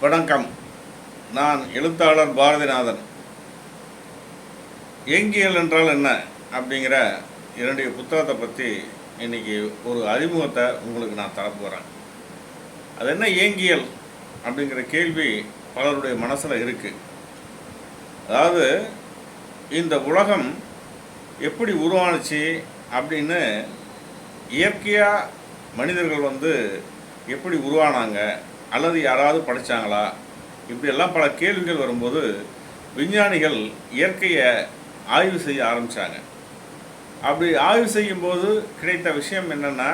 வணக்கம். நான் எழுத்தாளர் பாரதிநாதன். இயங்கியல் என்றால் என்ன அப்படிங்கிற என்னுடைய புத்தகத்தை பற்றி இன்றைக்கி ஒரு அறிமுகத்தை உங்களுக்கு நான் தரப்போகிறேன். அது என்ன இயங்கியல் அப்படிங்கிற கேள்வி பலருடைய மனசில் இருக்குது. அதாவது இந்த உலகம் எப்படி உருவானுச்சு அப்படின்னு, இயற்கையாக மனிதர்கள் எப்படி உருவானாங்க அல்லது யாராவது படித்தாங்களா, இப்படியெல்லாம் பல கேள்விகள் வரும்போது விஞ்ஞானிகள் இயற்கையை ஆய்வு செய்ய ஆரம்பித்தாங்க. அப்படி ஆய்வு செய்யும்போது கிடைத்த விஷயம் என்னென்னா,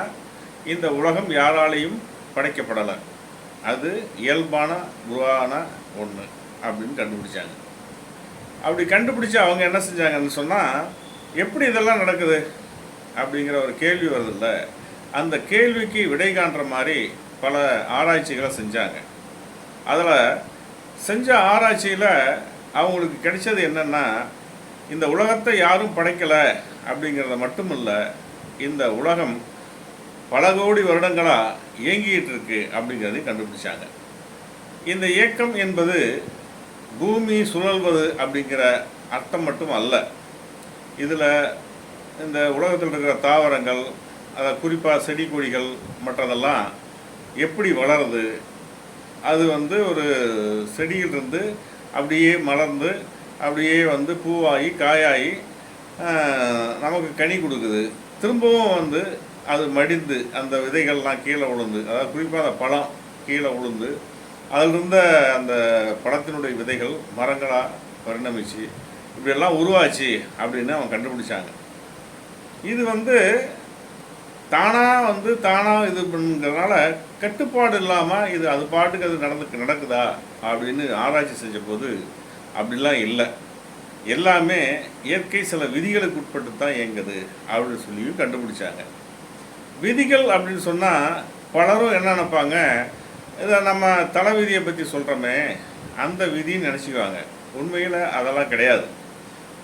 இந்த உலகம் யாராலையும் படைக்கப்படலை, அது இயல்பான உருவான ஒன்று அப்படின்னு கண்டுபிடிச்சாங்க. அப்படி கண்டுபிடிச்சி அவங்க என்ன செஞ்சாங்கன்னு சொன்னால், எப்படி இதெல்லாம் நடக்குது அப்படிங்கிற ஒரு கேள்வி வருதில்ல, அந்த கேள்விக்கு விடை காண்ற மாதிரி பல ஆராய்ச்சிகளை செஞ்சாங்க. அதில் செஞ்ச ஆராய்ச்சியில் அவங்களுக்கு கிடைச்சது என்னென்னா, இந்த உலகத்தை யாரும் படைக்கலை அப்படிங்கிறத மட்டும் இல்லை, இந்த உலகம் பல கோடி வருடங்களாக இயங்கிட்டு இருக்கு அப்படிங்கிறதையும் கண்டுபிடிச்சாங்க. இந்த இயக்கம் என்பது பூமி சுழல்வது அப்படிங்கிற அர்த்தம் மட்டும் அல்ல. இதில் இந்த உலகத்தில் இருக்கிற தாவரங்கள், அதை குறிப்பாக செடி கொடிகள் மற்றதெல்லாம் எப்படி வளருது, அது ஒரு செடியிலிருந்து அப்படியே மலர்ந்து அப்படியே பூவாகி காயாகி நமக்கு கனி கொடுக்குது. திரும்பவும் அது மடிந்து அந்த விதைகள்லாம் கீழே விழுந்து, அதாவது குறிப்பாக அந்த பழம் கீழே விழுந்து அதிலிருந்த அந்த பழத்தினுடைய விதைகள் மரங்களாக பரிணமிச்சு இப்படியெல்லாம் உருவாச்சு அப்படின்னு அவங்க கண்டுபிடிச்சாங்க. இது தானாக இது பண்ணுங்கிறதுனால கட்டுப்பாடு இல்லாமல் இது அது பாட்டுக்கு அது நடக்குதா அப்படின்னு ஆராய்ச்சி செஞ்ச போது அப்படிலாம் இல்லை. எல்லாமே இயற்கை சில விதிகளுக்கு உட்பட்டு தான் இயங்குது அப்படின்னு சொல்லியும் கண்டுபிடிச்சாங்க. விதிகள் அப்படின்னு சொன்னால் பலரும் என்ன நினைப்பாங்க, இதை நம்ம தலை விதியை பற்றி சொல்கிறோமே அந்த விதின்னு நினச்சிக்குவாங்க. உண்மையில் அதெல்லாம் கிடையாது.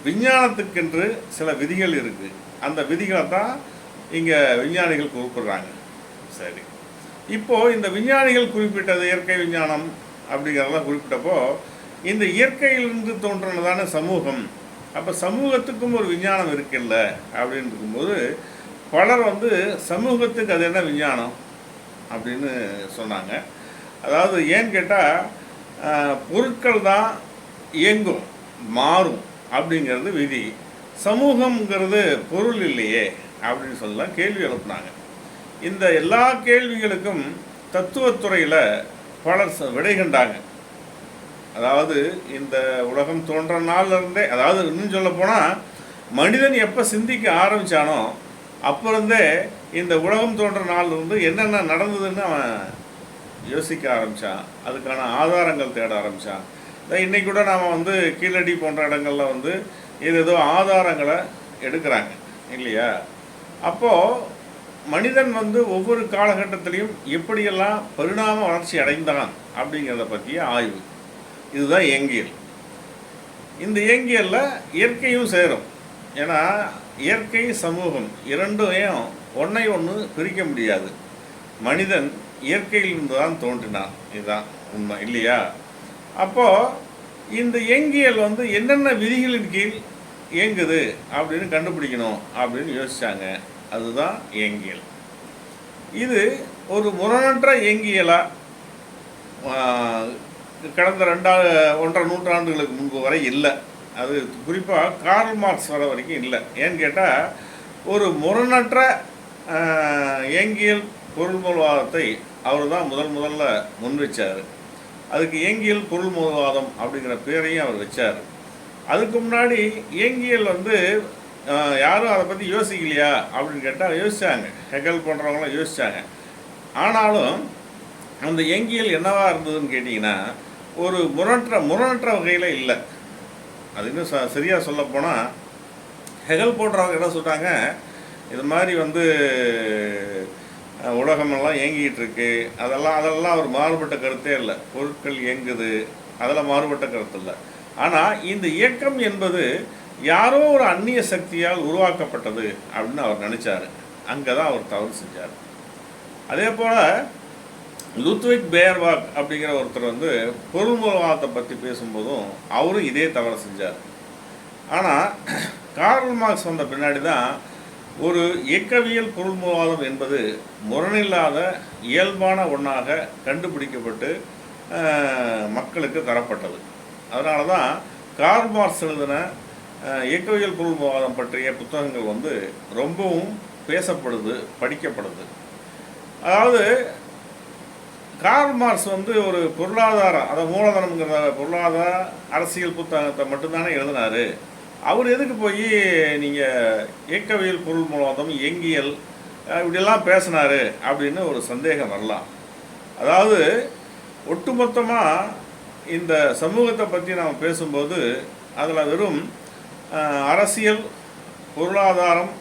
விஞ்ஞானத்துக்கென்று சில விதிகள் இருக்குது. அந்த விதிகளை தான் இங்கே விஞ்ஞானிகள் குறிப்பிட்றாங்க. சரி, இப்போது இந்த விஞ்ஞானிகள் குறிப்பிட்டது இயற்கை விஞ்ஞானம் அப்படிங்கிறதெல்லாம் குறிப்பிட்டப்போ, இந்த இயற்கையிலிருந்து தோன்றினதான சமூகம், அப்போ சமூகத்துக்கும் ஒரு விஞ்ஞானம் இருக்குல்ல அப்படின்னு இருக்கும்போது பலர் சமூகத்துக்கு அது என்ன விஞ்ஞானம் அப்படின்னு சொன்னாங்க. அதாவது ஏன்னு கேட்டால், பொருட்கள் தான் இயங்கும் மாறும் அப்படிங்கிறது விதி, சமூகங்கிறது பொருள் இல்லையே அப்படின்னு சொல்லலாம் கேள்வி எழுப்பினாங்க. இந்த எல்லா கேள்விகளுக்கும் தத்துவத்துறையில் பலர் விடை கண்டாங்க. அதாவது இந்த உலகம் தோன்ற நாள்லேருந்தே, அதாவது இன்னும் சொல்ல போனால் மனிதன் எப்போ சிந்திக்க ஆரம்பித்தானோ அப்போருந்தே இந்த உலகம் தோன்ற நாள்லேருந்து என்னென்ன நடந்ததுன்னு அவன் யோசிக்க ஆரம்பித்தான். அதுக்கான ஆதாரங்கள் தேட ஆரம்பித்தான். இன்றைக்கி கூட நாம் கீழடி போன்ற இடங்களில் ஏதேதோ ஆதாரங்களை எடுக்கிறாங்க இல்லையா. அப்போது மனிதன் ஒவ்வொரு காலகட்டத்திலையும் எப்படியெல்லாம் பரிணாம வளர்ச்சி அடைந்தான் அப்படிங்கிறத பற்றிய ஆய்வு, இதுதான் இயங்கியல். இந்த இயங்கியலில் இயற்கையும் சேரும். ஏன்னா இயற்கை சமூகம் இரண்டையும் ஒன்றை ஒன்று பிரிக்க முடியாது. மனிதன் இயற்கையிலிருந்து தான் தோன்றினான், இதுதான் உண்மை இல்லையா. அப்போது இந்த இயங்கியல் என்னென்ன விதிகளின் கீழ் இயங்குது அப்படின்னு கண்டுபிடிக்கணும் அப்படின்னு யோசித்தாங்க. அதுதான் இயங்கியல். இது ஒரு முரணற்ற இயங்கியலாக கடந்த 1.5 நூற்றாண்டுகளுக்கு முன்பு வரை இல்லை. அது குறிப்பாக கார்ல் மார்க்ஸ் வர வரைக்கும் இல்லை. ஏன்னு கேட்டால், ஒரு முரணற்ற இயங்கியல் பொருள்மூலவாதத்தை அவர் தான் முதல்ல முன் வச்சார். அதுக்கு இயங்கியல் பொருள்மூலவாதம் அப்படிங்கிற பேரையும் அவர் வச்சார். அதுக்கு முன்னாடி இயங்கியல் யாரும் அதை பற்றி யோசிக்கலையா அப்படின்னு கேட்டால் யோசித்தாங்க. ஹெகல் போன்றவங்களாம் யோசித்தாங்க. ஆனாலும் அந்த இயங்கியல் என்னவாக இருந்ததுன்னு கேட்டிங்கன்னா, ஒரு முரணற்ற வகையில் இல்லை. அது இன்னும் சரியாக சொல்லப்போனால், ஹெகல் போன்றவங்க என்ன சொல்கிறாங்க, இது மாதிரி உலகமெல்லாம் இயங்கிக்கிட்டு இருக்கு, அதெல்லாம் ஒரு மாறுபட்ட கருத்தே இல்லை. பொருட்கள் இயங்குது, அதில் மாறுபட்ட கருத்து இல்லை. ஆனால் இந்த இயக்கம் என்பது யாரோ ஒரு அந்நிய சக்தியால் உருவாக்கப்பட்டது அப்படின்னு அவர் நினச்சார். அங்கே தான் அவர் தவறு செஞ்சார். அதே போல் லுத்விக் பேர்வாக் அப்படிங்கிற ஒருத்தர் வந்து பொருள்மூலவாதத்தை பற்றி பேசும்போதும் அவரும் இதே தவறை செஞ்சார். ஆனால் கார்ல் மார்க்ஸ் வந்த பின்னாடி தான் ஒரு இயக்கவியல் பொருள்மூலவாதம் என்பது முரணில்லாத இயல்பான ஒன்றாக கண்டுபிடிக்கப்பட்டு மக்களுக்கு தரப்பட்டது. அதனால தான் கார்ல் மார்க்ஸ் எழுதின இயக்கவியல் பொருள்மூலவாதம் பற்றிய புத்தகங்கள் வந்து ரொம்பவும் பேசப்படுது, படிக்கப்படுது. அதாவது கார்ல் மார்க்ஸ் வந்து ஒரு பொருளாதாரம், அதை மூலதனம்ங்கிற பொருளாதார அரசியல் புத்தகத்தை மட்டும்தானே எழுதினார். அவர் எதுக்கு போய் நீங்கள் இயக்கவியல் பொருள்மூலவாதம், இயங்கியல் இப்படியெல்லாம் பேசினார் அப்படின்னு ஒரு சந்தேகம் வரலாம். அதாவது ஒட்டுமொத்தமாக இந்த சமூகத்தை பற்றி நாம் பேசும்போது அதில் வெறும் அரசியல், பொருளாதாரம்,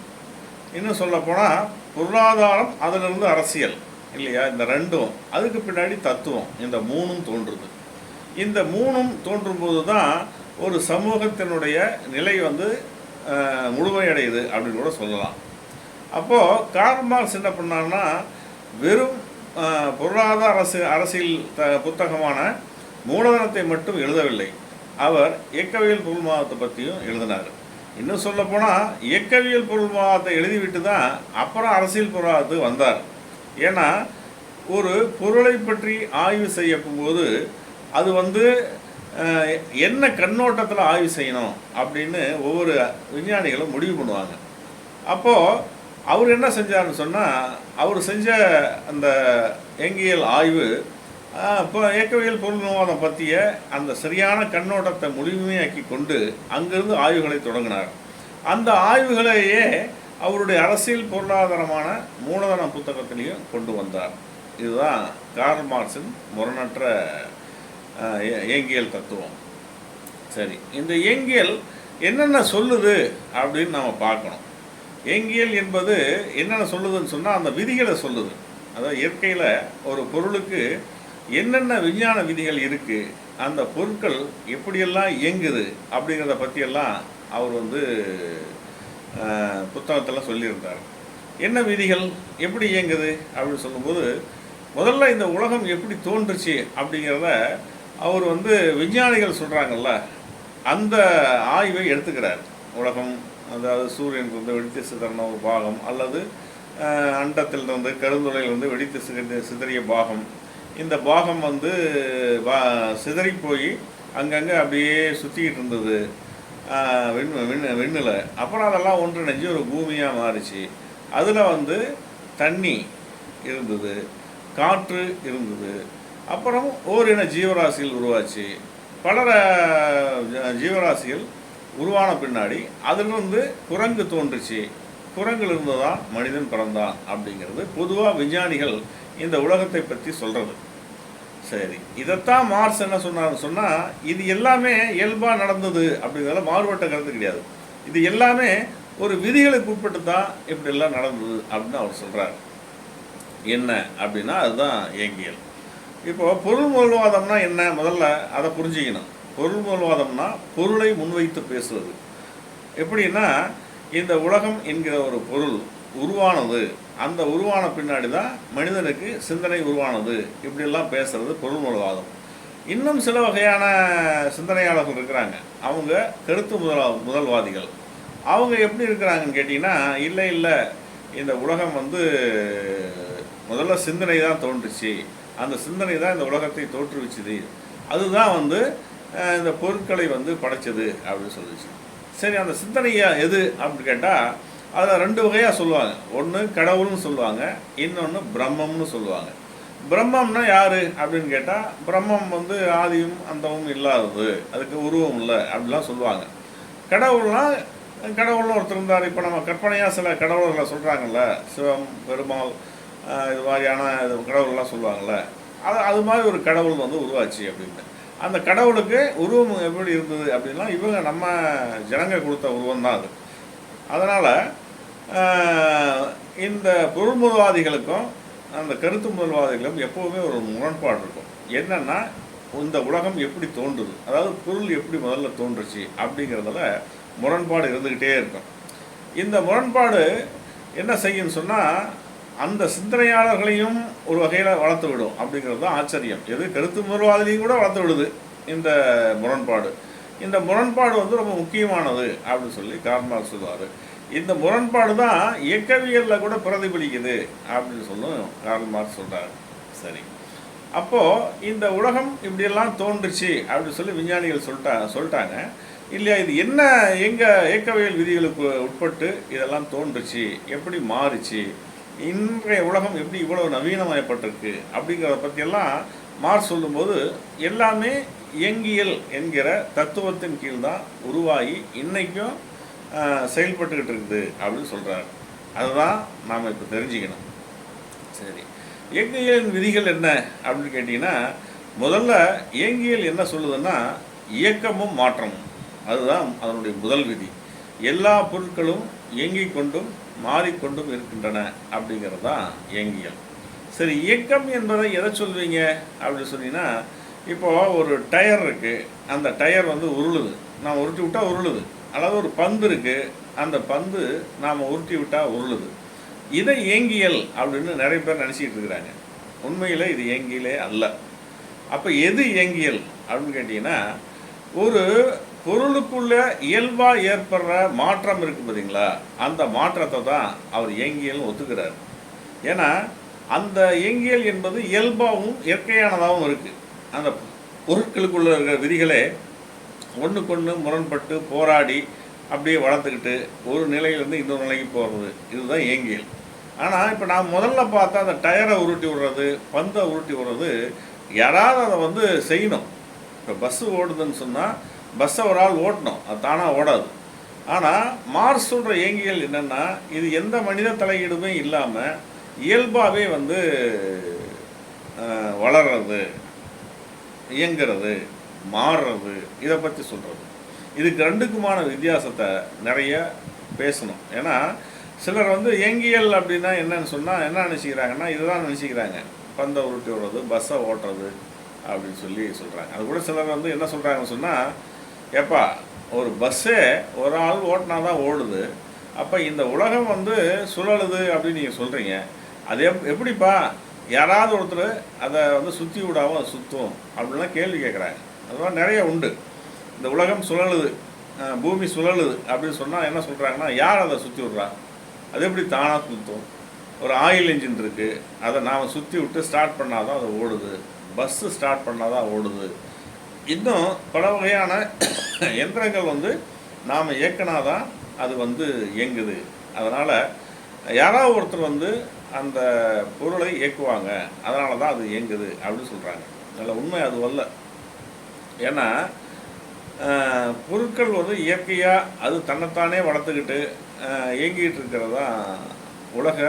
இன்னும் சொல்லப்போனால் பொருளாதாரம், அதிலிருந்து அரசியல் இல்லையா, இந்த ரெண்டும், அதுக்கு பின்னாடி தத்துவம், இந்த மூணும் தோன்றுது. இந்த மூணும் தோன்றும்போது தான் ஒரு சமூகத்தினுடைய நிலை வந்து முழுமையடையுது அப்படின்னு கூட சொல்லலாம். அப்போது கார்ல் மார்க்ஸ் என்ன பண்ணார்னா, வெறும் பொருளாதார அரசியல் புத்தகமான மூலதனத்தை மட்டும் எழுதவில்லை, அவர் இயக்கவியல் பொருள்மூலவாதத்தை பற்றியும் எழுதினார். இன்னும் சொல்லப்போனால் இயக்கவியல் பொருள்மூலவாதத்தை எழுதிவிட்டு தான் அப்புறம் அரசியல் பொருளாதாரத்துக்கு வந்தார். ஏன்னா ஒரு பொருளை பற்றி ஆய்வு செய்யும்போது அது வந்து என்ன கண்ணோட்டத்தில் ஆய்வு செய்யணும் அப்படின்னு ஒவ்வொரு விஞ்ஞானிகளும் முடிவு பண்ணுவாங்க. அப்போது அவர் என்ன செஞ்சார்னு சொன்னால், அவர் செஞ்ச அந்த இயங்கியல் ஆய்வு இப்போ இயக்கவியல் பொருள்மூலவாதம் பற்றிய அந்த சரியான கண்ணோட்டத்தை முழுமையாக்கி கொண்டு அங்கிருந்து ஆய்வுகளை தொடங்கினார். அந்த ஆய்வுகளையே அவருடைய அரசியல் பொருளாதாரமான மூலதன புத்தகத்திலையும் கொண்டு வந்தார். இதுதான் கார்ல் மார்க்ஸின் முரணற்ற இயங்கியல் தத்துவம். சரி, இந்த இயங்கியல் என்னென்ன சொல்லுது அப்படின்னு நாம் பார்க்கணும். இயங்கியல் என்பது என்னென்ன சொல்லுதுன்னு சொன்னால் அந்த விதிகளை சொல்லுது. அதாவது இயற்கையில் ஒரு பொருளுக்கு என்னென்ன விஞ்ஞான விதிகள் இருக்குது, அந்த பொருட்கள் எப்படியெல்லாம் இயங்குது அப்படிங்கிறத பற்றியெல்லாம் அவர் வந்து புத்தகத்தில் சொல்லியிருந்தார். என்ன விதிகள், எப்படி இயங்குது அப்படின்னு சொல்லும்போது, முதல்ல இந்த உலகம் எப்படி தோன்றுச்சு அப்படிங்கிறத அவர் வந்து விஞ்ஞானிகள் சொல்கிறாங்கல்ல, அந்த ஆய்வை எடுத்துக்கிறார். உலகம், அதாவது சூரியனுக்கு வந்து வெடித்து சிதறின ஒரு பாகம், அல்லது அண்டத்திலிருந்து கருந்துளையிலிருந்து வெடித்து சிதறிய பாகம், இந்த பாகம் வந்து சிதறி போய் அங்கங்கே அப்படியே சுற்றிக்கிட்டு இருந்தது விண்ணில். அப்புறம் அதெல்லாம் ஒன்றிணைஞ்சு ஒரு பூமியாக மாறிச்சு. அதில் வந்து தண்ணி இருந்தது, காற்று இருந்தது, அப்புறம் ஓரின ஜீவராசிகள் உருவாச்சு. பல ஜீவராசிகள் உருவான பின்னாடி அதிலிருந்து குரங்கு தோன்றுச்சு, குரங்கிலிருந்து தான் மனிதன் பிறந்தான் அப்படிங்கிறது பொதுவாக விஞ்ஞானிகள் இந்த உலகத்தை பற்றி சொல்கிறது. சரி, இதைத்தான் மார்க்ஸ் என்ன சொன்னார்னு சொன்னால், இது எல்லாமே இயல்பாக நடந்தது அப்படிங்கிறத மாறுபட்ட கருத்து கிடையாது. இது எல்லாமே ஒரு விதிகளுக்கு உட்பட்டு தான் இப்படியெல்லாம் நடந்தது அப்படின்னு அவர் சொல்கிறார். என்ன அப்படின்னா அதுதான் இயங்கியல். இப்போது பொருள்மூலவாதம்னா என்ன, முதல்ல அதை புரிஞ்சிக்கணும். பொருள்மூலவாதம்னா பொருளை முன்வைத்து பேசுவது. எப்படின்னா, இந்த உலகம் என்கிற ஒரு பொருள் உருவானது, அந்த உருவான பின்னாடி தான் மனிதனுக்கு சிந்தனை உருவானது, இப்படியெல்லாம் பேசுகிறது பொருள்மூலவாதம். இன்னும் சில வகையான சிந்தனையாளர்கள் இருக்கிறாங்க, அவங்க கருத்து முதல்வாதிகள். அவங்க எப்படி இருக்கிறாங்கன்னு கேட்டிங்கன்னா, இல்லை இந்த உலகம் வந்து முதல்ல சிந்தனை தான் தோன்றுச்சு, அந்த சிந்தனை தான் இந்த உலகத்தை தோற்றுவிச்சுது, அதுதான் வந்து இந்த பொருட்களை வந்து படைச்சது அப்படின்னு சொல்லிச்சு. சரி, அந்த சிந்தனையா எது அப்படின்னு கேட்டால் அதில் ரெண்டு வகையாக சொல்லுவாங்க. ஒன்று கடவுள்னு சொல்லுவாங்க, இன்னொன்று பிரம்மம்னு சொல்லுவாங்க. பிரம்மம்னா யார் அப்படின்னு கேட்டால், பிரம்மம் வந்து ஆதியும் அந்தமும் இல்லாதது, அதுக்கு உருவம் இல்லை அப்படிலாம் சொல்லுவாங்க. கடவுள்னு ஒருத்தர் இருந்தார். இப்போ நம்ம கற்பனையாக சில கடவுள்களை சொல்கிறாங்கல்ல, சிவம், பெருமாள், இது மாதிரியான கடவுள்லாம் சொல்லுவாங்கள்ல, அது மாதிரி ஒரு கடவுள் வந்து உருவாச்சு அப்படின்னு. அந்த கடவுளுக்கு உருவம் எப்படி இருந்தது அப்படின்னா, இவங்க நம்ம ஜனங்க கொடுத்த உருவம் தான் அது. அதனால் இந்த பொருள்முதல்வாதிகளுக்கும் அந்த கருத்து முதல்வாதிகளுக்கும் எப்போவுமே ஒரு முரண்பாடு இருக்கும். என்னென்னா, இந்த உலகம் எப்படி தோன்றுது, அதாவது பொருள் எப்படி முதல்ல தோன்றுச்சு அப்படிங்கிறதுல முரண்பாடு இருந்துக்கிட்டே இருக்கும். இந்த முரண்பாடு என்ன செய்யுன்னு சொன்னால், அந்த சிந்தனையாளர்களையும் ஒரு வகையில் வளர்த்து விடும் அப்படிங்கிறது தான் ஆச்சரியம். எது கருத்து முதல்வாதிலையும் கூட வளர்த்து விடுது இந்த முரண்பாடு. இந்த முரண்பாடு வந்து ரொம்ப முக்கியமானது அப்படின்னு சொல்லி கார்ல் மார்க்ஸ் சொல்லுவார். இந்த முரண்பாடு தான் இயக்கவியலில் கூட பிரதிபலிக்குது அப்படின்னு சொல்லும் கார்ல் மார்க்ஸ் சொல்கிறார். சரி, அப்போது இந்த உலகம் இப்படியெல்லாம் தோன்றுச்சு அப்படின்னு சொல்லி விஞ்ஞானிகள் சொல்லிட்டாங்க இல்லையா? இது என்ன எங்கள் இயக்கவியல் விதிகளுக்கு உட்பட்டு இதெல்லாம் தோன்றுச்சு, எப்படி மாறுச்சு, இன்றைய உலகம் எப்படி இவ்வளவு நவீனமயப்பட்டிருக்கு அப்படிங்கிறத பற்றியெல்லாம் மார்க்ஸ் சொல்லும்போது எல்லாமே இயங்கியல் என்கிற தத்துவத்தின் கீழ் தான் உருவாகி இன்றைக்கும் செயல்பட்டுக்கிட்டு இருக்குது அப்படின்னு சொல்கிறார். அதுதான் நாம் இப்போ தெரிஞ்சுக்கணும். சரி, இயங்கியலின் விதிகள் என்ன அப்படின்னு கேட்டிங்கன்னா, முதல்ல இயங்கியல் என்ன சொல்லுதுன்னா இயக்கமும் மாற்றமும், அதுதான் அதனுடைய முதல் விதி. எல்லா பொருட்களும் இயங்கிக் கொண்டும் மாறிக்கொண்டும் இருக்கின்றன அப்படிங்கிறது தான் இயங்கியல். சரி, இயக்கம் என்பதை எதை சொல்வீங்க அப்படின்னு சொன்னீங்கன்னா, இப்போது ஒரு டயர் இருக்குது, அந்த டயர் வந்து உருளுது, நாம் உருட்டி விட்டால் உருளுது. அல்லது ஒரு பந்து இருக்குது, அந்த பந்து நாம் உருட்டி விட்டால் உருளுது. இதை இயங்கியல் அப்படின்னு நிறைய பேர் நினச்சிக்கிட்டு இருக்கிறாங்க. உண்மையில் இது இயங்கியலே அல்ல. அப்போ எது இயங்கியல் அப்படின்னு கேட்டிங்கன்னா, ஒரு பொருளுக்குள்ள இயல்பாக ஏற்படுற மாற்றம் இருக்குது பார்த்தீங்களா, அந்த மாற்றத்தை தான் அவர் இயங்கியல்னு ஒத்துக்கிறார். ஏன்னா அந்த இயங்கியல் என்பது இயல்பாகவும் இயற்கையானதாகவும் இருக்குது. அந்த பொருட்களுக்குள்ள இருக்கிற விதிகளே ஒன்றுக்கொன்று முரண்பட்டு போராடி அப்படியே வளர்த்துக்கிட்டு ஒரு நிலையிலேருந்து இன்னொரு நிலைக்கு போகிறது, இதுதான் இயங்கியல். ஆனால் இப்போ நான் முதல்ல பார்த்தா அந்த டயரை உருட்டி விடுறது, பந்தை உருட்டி விடுறது, யாராவது அதை வந்து செய்யணும். இப்போ பஸ்ஸு ஓடுதுன்னு சொன்னால் பஸ்ஸை ஒரு ஆள் ஓட்டணும், அது தானாக ஓடாது. ஆனால் மார்க்ஸ் சொல்கிற இயங்கியல் என்னென்னா, இது எந்த மனித தலையீடுமே இல்லாமல் இயல்பாகவே வந்து வளர்கிறது, இயங்கிறது, மாறுறது, இதை பற்றி சொல்கிறது. இதுக்கு ரெண்டுக்குமான வித்தியாசத்தை நிறைய பேசணும். ஏன்னா சிலர் வந்து இயங்கியல் அப்படின்னா என்னன்னு சொன்னால் என்ன நினச்சிக்கிறாங்கன்னா, இதுதான் நினச்சிக்கிறாங்க, பந்தை உருட்டி விடுறது, பஸ்ஸை ஓட்டுறது அப்படின்னு சொல்லி சொல்கிறாங்க. அது கூட சிலர் வந்து என்ன சொல்கிறாங்கன்னு சொன்னால், ஏப்பா ஒரு பஸ்ஸே ஒரு ஆள் ஓட்டினா தான் ஓடுது, அப்போ இந்த உலகம் வந்து சுழலுது அப்படின்னு நீங்கள் சொல்கிறீங்க, அது எப்படிப்பா யாராவது ஒருத்தர் அதை வந்து சுற்றி விடாமல் அது சுற்றும் அப்படின்லாம் கேள்வி கேட்குறாங்க. அதெல்லாம் நிறைய உண்டு. இந்த உலகம் சுழலுது, பூமி சுழலுது அப்படின்னு சொன்னால் என்ன சொல்கிறாங்கன்னா, யார் அதை சுற்றி விட்றா, அது எப்படி தானாக சுற்றும்? ஒரு ஆயில் இன்ஜின் இருக்குது, அதை நாம் சுற்றி விட்டு ஸ்டார்ட் பண்ணால் தான் அது ஓடுது, பஸ்ஸு ஸ்டார்ட் பண்ணால் தான் ஓடுது. இன்னும் பல வகையான எந்திரங்கள் வந்து நாம் இயக்கினா தான் அது வந்து இயங்குது. அதனால் யாராவது ஒருத்தர் வந்து அந்த பொருளை இயக்குவாங்க, அதனால தான் அது இயங்குது அப்படின்னு சொல்கிறாங்க. அதில் உண்மை அது அல்ல. ஏன்னா பொருட்கள் வந்து இயற்கையாக அது தன்னைத்தானே வளர்த்துக்கிட்டு இயங்கிட்டு இருக்கிறதா உலக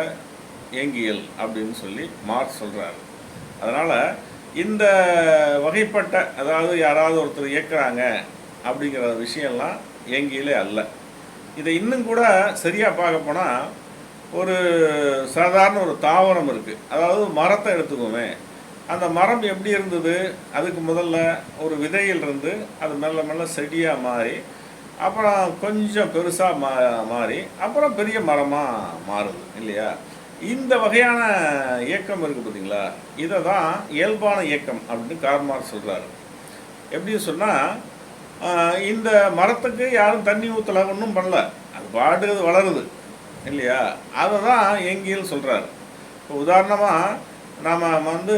இயங்கியல் அப்படின்னு சொல்லி மார்க்ஸ் சொல்கிறாரு. அதனால் இந்த வகைப்பட்ட, அதாவது யாராவது ஒருத்தர் இயக்குறாங்க அப்படிங்கிற விஷயம்லாம் இயங்கியலே அல்ல. இதை இன்னும் கூட சரியாக பார்க்க போனால், ஒரு சாதாரண ஒரு தாவரம் இருக்குது, அதாவது மரத்தை எடுத்துக்கோமே, அந்த மரம் எப்படி இருந்தது, அதுக்கு முதல்ல ஒரு விதையிலிருந்து அது மெல்ல மெல்ல செடியாக மாறி அப்புறம் கொஞ்சம் பெருசாக மாறி அப்புறம் பெரிய மரமாக மாறுது இல்லையா? இந்த வகையான இயக்கம் இருக்குது பார்த்தீங்களா, இதை தான் இயல்பான இயக்கம் அப்படின்னு கார்ல் மார்க்ஸ் சொல்கிறாரு. எப்படின்னு சொன்னால், இந்த மரத்துக்கு யாரும் தண்ணி ஊற்றலை, ஒன்றும் பண்ணல, அது பாட்டுக்கு அது வளருது இல்லையா? அதை தான் இயங்கியல் சொல்கிறாரு. இப்போ உதாரணமாக நாம் வந்து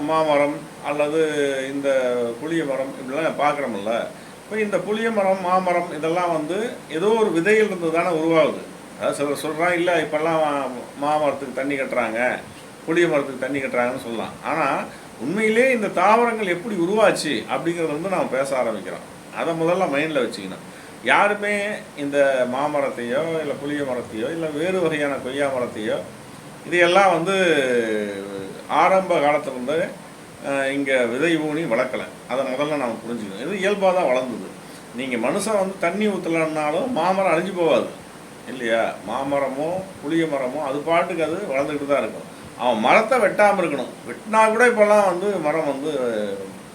மாமரம் அல்லது இந்த புளிய மரம் இப்படிலாம் பார்க்குறோமில்ல. இப்போ இந்த புளிய மரம், மாமரம் இதெல்லாம் வந்து ஏதோ ஒரு விதையில் இருந்து தானே உருவாகுது. அதாவது சிலர் சொல்கிறான், இல்லை இப்போல்லாம் மாமரத்துக்கு தண்ணி கட்டுறாங்க, புளிய மரத்துக்கு தண்ணி கட்டுறாங்கன்னு சொல்லலாம். ஆனால் உண்மையிலே இந்த தாவரங்கள் எப்படி உருவாச்சு அப்படிங்கிறத வந்து நாம் பேச ஆரம்பிக்கிறோம். அதை முதல்ல மைண்டில் வச்சுக்கணும். யாருமே இந்த மாமரத்தையோ இல்லை புளிய மரத்தையோ இல்லை வேறு வகையான கொய்யா மரத்தையோ இதையெல்லாம் வந்து ஆரம்ப காலத்திலேருந்து இங்கே விதை ஊனி வளர்க்கலை. அதை முதல்ல நாம் புரிஞ்சுக்கணும். இது இயல்பாக தான் வளர்ந்தது. நீங்கள் மனுஷன் வந்து தண்ணி ஊற்றலன்னாலும் மாமரம் அழிஞ்சு போகாது இல்லையா? மாமரமோ புளிய மரமோ அது பாட்டுக்கு அது வளர்ந்துக்கிட்டு தான் இருக்கும். அவன் மரத்தை வெட்டாமல் இருக்கணும். வெட்டினா கூட இப்போல்லாம் வந்து மரம் வந்து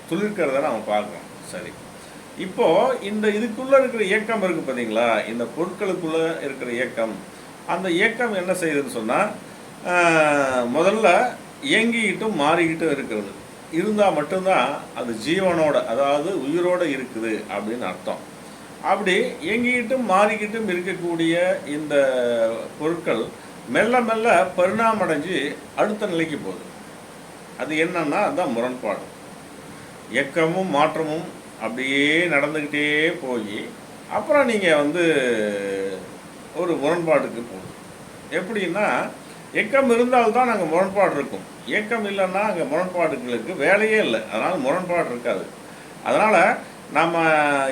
துளிர்க்கிறத நம்ம பார்க்குறோம். சரி, இப்போது இந்த இதுக்குள்ளே இருக்கிற இயக்கம் இருக்குது பார்த்தீங்களா, இந்த பொருட்களுக்குள்ளே இருக்கிற இயக்கம், அந்த இயக்கம் என்ன செய்யுதுன்னு சொன்னால், முதல்ல இயங்கிக்கிட்டும் மாறிக்கிட்டும் இருக்கிறது இருந்தால் மட்டும்தான் அது ஜீவனோட, அதாவது உயிரோடு இருக்குது அப்படின்னு அர்த்தம். அப்படி இயங்கிக்கிட்டும் மாறிக்கிட்டும் இருக்கக்கூடிய இந்த பொருட்கள் மெல்ல மெல்ல பரிணாமடைஞ்சு அடுத்த நிலைக்கு போகுது. அது என்னன்னா அதுதான் முரண்பாடு. இயக்கமும் மாற்றமும் அப்படியே நடந்துக்கிட்டே போய் அப்புறம் நீங்கள் ஒரு முரண்பாடுக்கு போகுது. எப்படின்னா, இயக்கம் இருந்தால்தான் அங்கே முரண்பாடு இருக்கும். இயக்கம் இல்லைன்னா அங்கே முரண்பாடுகளுக்கு வேலையே இல்லை. அதனால் முரண்பாடு இருக்காது. அதனால் நம்ம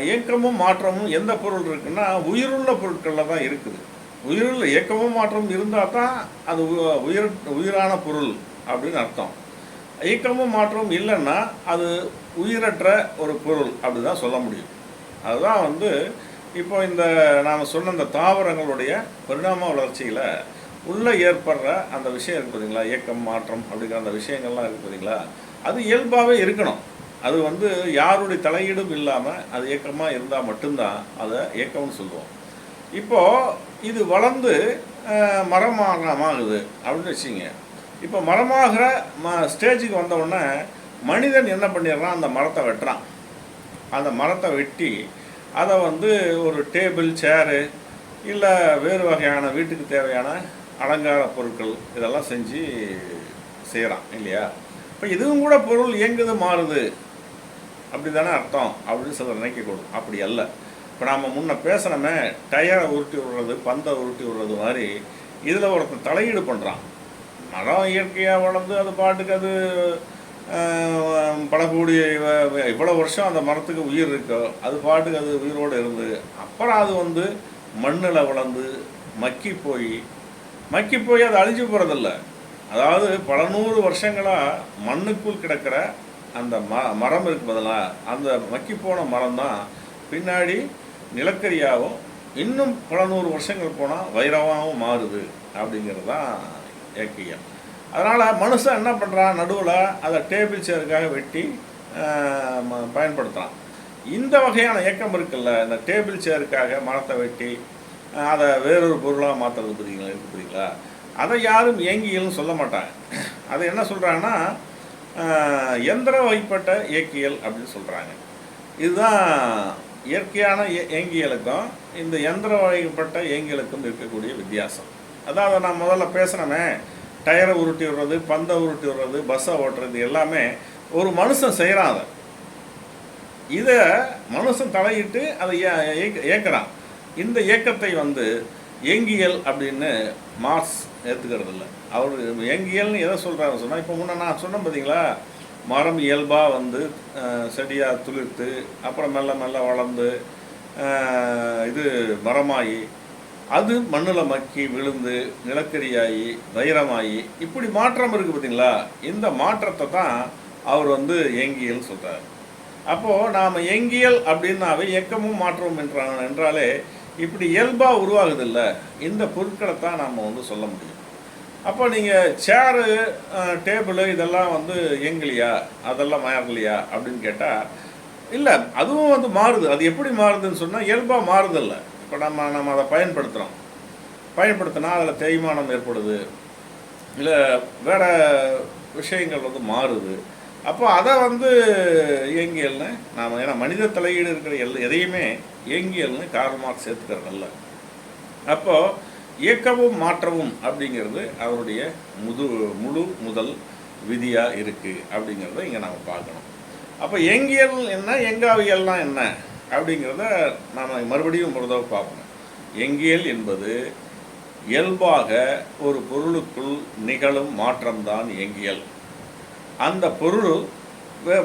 இயக்கமும் மாற்றமும் எந்த பொருள் இருக்குன்னா உயிருள்ள பொருட்களில் தான் இருக்குது. உயிருள்ள இயக்கமும் மாற்றமும் இருந்தால் தான் அது உயிரான பொருள் அப்படின்னு அர்த்தம். இயக்கமும் மாற்றமும் இல்லைன்னா அது உயிரற்ற ஒரு பொருள் அப்படி தான் சொல்ல முடியும். அதுதான் இப்போ இந்த நாம் சொன்ன இந்த தாவரங்களுடைய பரிணாம வளர்ச்சியில் உள்ளே ஏற்படுற அந்த விஷயம் இருக்குது பார்த்தீங்களா, இயக்கம் மாற்றம் அப்படிங்கிற அந்த விஷயங்கள்லாம் இருக்குது பார்த்தீங்களா, அது இயல்பாகவே இருக்கணும். அது யாருடைய தலையீடும் இல்லாமல் அது இயக்கமாக இருந்தால் மட்டும்தான் அதை இயக்கம்னு சொல்லுவோம். இப்போது இது வளர்ந்து மரமாகுது அப்படின்னு வச்சுங்க. இப்போ மரமாகிற ஸ்டேஜுக்கு வந்தவுடனே மனிதன் என்ன பண்ணிடுறான், அந்த மரத்தை வெட்டுறான். அந்த மரத்தை வெட்டி அதை ஒரு டேபிள், சேரு இல்லை வேறு வகையான வீட்டுக்கு தேவையான அலங்கார பொருட்கள் இதெல்லாம் செஞ்சு செய்கிறான் இல்லையா. இப்போ இதுவும் கூட பொருள் இயங்குது மாறுது அப்படி தானே அர்த்தம் அப்படின்னு சிலர் நினைக்கக்கூடும். அப்படி அல்ல. இப்போ நாம் முன்ன பேசுனோமே, டயரை உருட்டி விடுறது, பந்தை உருட்டி விடுறது மாதிரி இதில் ஒருத்தன் தலையீடு பண்ணுறான். மரம் இயற்கையாக வளர்ந்து அது பாட்டுக்கு அது பழக்கூடிய இவ்வளோ வருஷம் அந்த மரத்துக்கு உயிர் இருக்கோ அது பாட்டுக்கு அது உயிரோடு இருந்து அப்புறம் அது மண்ணில் வளர்ந்து மக்கி போய் அது அழிஞ்சு போகிறதில்ல. அதாவது பல நூறு வருஷங்களாக மண்ணுக்குள் கிடக்கிற அந்த மரம் இருக்கு பதிலாக அந்த மக்கி போன மரம் தான் பின்னாடி நிலக்கரியாகவும் இன்னும் பல நூறு வருஷங்கள் போனால் வைரமாகவும் மாறுது அப்படிங்கிறது தான் இயற்கையம். அதனால் மனுஷன் என்ன பண்ணுறான், நடுவில் அதை டேபிள் சேருக்காக வெட்டி பயன்படுத்துகிறான். இந்த வகையான இயக்கம் இருக்குல்ல, இந்த டேபிள் சேருக்காக மரத்தை வெட்டி அதை வேறொரு பொருளாக மாற்றுறது பார்த்தீங்களா, அதை யாரும் இயங்கியல்னு சொல்ல மாட்டாங்க. அதை என்ன சொல்கிறாங்கன்னா எந்திர வகைப்பட்ட இயக்கியல் அப்படின்னு சொல்கிறாங்க. இதுதான் இயற்கையான இயங்கியலுக்கும் இந்த எந்திர வகைப்பட்ட இயங்கியலுக்கும் இருக்கக்கூடிய வித்தியாசம். அதாவது நான் முதல்ல பேசுனமே, டயரை உருட்டி விடுறது, பந்தை உருட்டி விடுறது, பஸ்ஸை ஓட்டுறது எல்லாமே ஒரு மனுஷன் செய்கிறான். இதை மனுஷன் தலையிட்டு அதை இயக்குறான். இந்த இயக்கத்தை இயங்கியல் அப்படின்னு மார்க்ஸ் ஏற்றுக்கிறது இல்லை. அவர் இயங்கியல்னு எதை சொல்கிறாருன்னு சொன்னால், இப்போ முன்னே நான் சொன்னேன் பார்த்தீங்களா, மரம் இயல்பாக செடியாக துளிர்த்து அப்புறம் மெல்ல மெல்ல வளர்ந்து இது மரமாகி அது மண்ணில் மக்கி விழுந்து நிலக்கரியாகி வைரமாகி இப்படி மாற்றம் இருக்குது பார்த்தீங்களா. இந்த மாற்றத்தை தான் அவர் இயங்கியல்னு சொல்கிறார். அப்போது நாம் இயங்கியல் அப்படின்னாவே இயக்கமும் மாற்றமும் என்றாலே இப்படி இயல்பாக உருவாகுதில்ல, இந்த பொருட்களை தான் நாம் சொல்ல முடியும். அப்போ நீங்கள் சேரு, டேபிள் இதெல்லாம் இயங்கலையா, அதெல்லாம் மாறலையா அப்படின்னு கேட்டால் இல்லை, அதுவும் மாறுது. அது எப்படி மாறுதுன்னு சொன்னால் இயல்பாக மாறுதில்ல. இப்போ நம்ம அதை பயன்படுத்தினா அதில் தேய்மானம் ஏற்படுது, இல்லை வேறு விஷயங்கள் மாறுது. அப்போ அதை இயங்கியல்னு நாம், ஏன்னா மனித தலையீடு இருக்கிற எதையுமே இயங்கியல்னு கார்ல் மார்க்ஸ் சேர்த்துக்கிறதில்ல. அப்போது இயக்கமும் மாற்றமும் அப்படிங்கிறது அவருடைய முழு முதல் விதியாக இருக்குது அப்படிங்கிறத இங்கே நாம் பார்க்கணும். அப்போ இயங்கியல் என்ன, எங்காவியல்னால் என்ன அப்படிங்கிறத நாம் மறுபடியும் ஒரு தடவை பார்ப்போம். இயங்கியல் என்பது இயல்பாக ஒரு பொருளுக்குள் நிகழும் மாற்றம்தான் இயங்கியல். அந்த பொருள்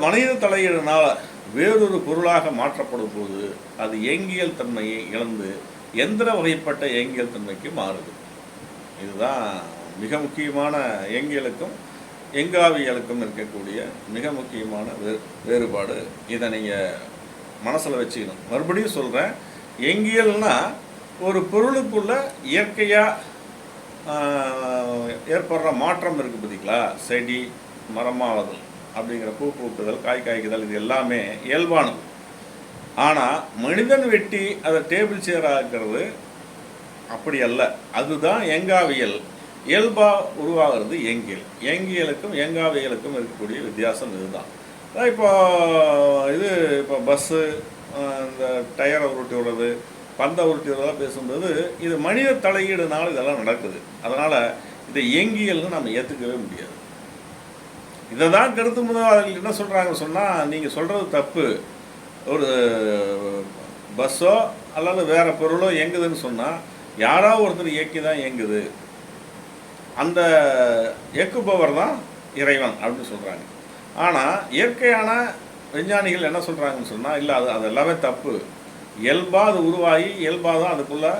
மனித தலையீடுனால் வேறொரு பொருளாக மாற்றப்படும் போது அது இயங்கியல் தன்மையை இழந்து எந்திர வகைப்பட்ட இயங்கியல் தன்மைக்கு மாறுது. இதுதான் மிக முக்கியமான இயங்கியலுக்கும் எங்காவியலுக்கும் இருக்கக்கூடிய மிக முக்கியமான வேறுபாடு. இதை நீங்கள் மனசில் வச்சுக்கணும். மறுபடியும் சொல்கிறேன், இயங்கியல்னால் ஒரு பொருளுக்குள்ள இயற்கையாக ஏற்படுற மாற்றம் இருக்குது பார்த்தீங்களா, செடி மரமாவதல் அப்படிங்கிற பூ பூக்குதல், காய் காய்க்குதல், இது எல்லாமே இயல்பானது. ஆனால் மனிதன் வெட்டி அதை டேபிள் சேர் ஆக்குறது அப்படி அல்ல. அதுதான் எங்காவியல். இயல்பாக உருவாகிறது இயங்கியல். இயங்கியலுக்கும் இயங்காவியலுக்கும் இருக்கக்கூடிய வித்தியாசம் இதுதான். இப்போ இப்போ பஸ்ஸு, இந்த டயரை உருட்டி விடுறது, பந்தை உருட்டி விடுறதெல்லாம் பேசும்போது இது மனித தலையீடுனால இதெல்லாம் நடக்குது. அதனால் இதை இயங்கியல்னு நம்ம ஏற்றுக்கவே முடியாது. இதை தான் கருத்து முதலாளிகள் என்ன சொல்கிறாங்கன்னு சொன்னால், நீங்கள் சொல்கிறது தப்பு. ஒரு பஸ்ஸோ அல்லது வேறு பொருளோ இயங்குதுன்னு சொன்னால் யாரோ ஒருத்தர் இயக்கி தான் இயங்குது, அந்த இயக்குபவர் தான் இறைவன் அப்படின்னு சொல்கிறாங்க. ஆனால் இயற்கையான விஞ்ஞானிகள் என்ன சொல்கிறாங்கன்னு சொன்னால், இல்லை அது எல்லாமே தப்பு, இயல்பாக அது உருவாகி இயல்பாக தான் அதுக்குள்ளே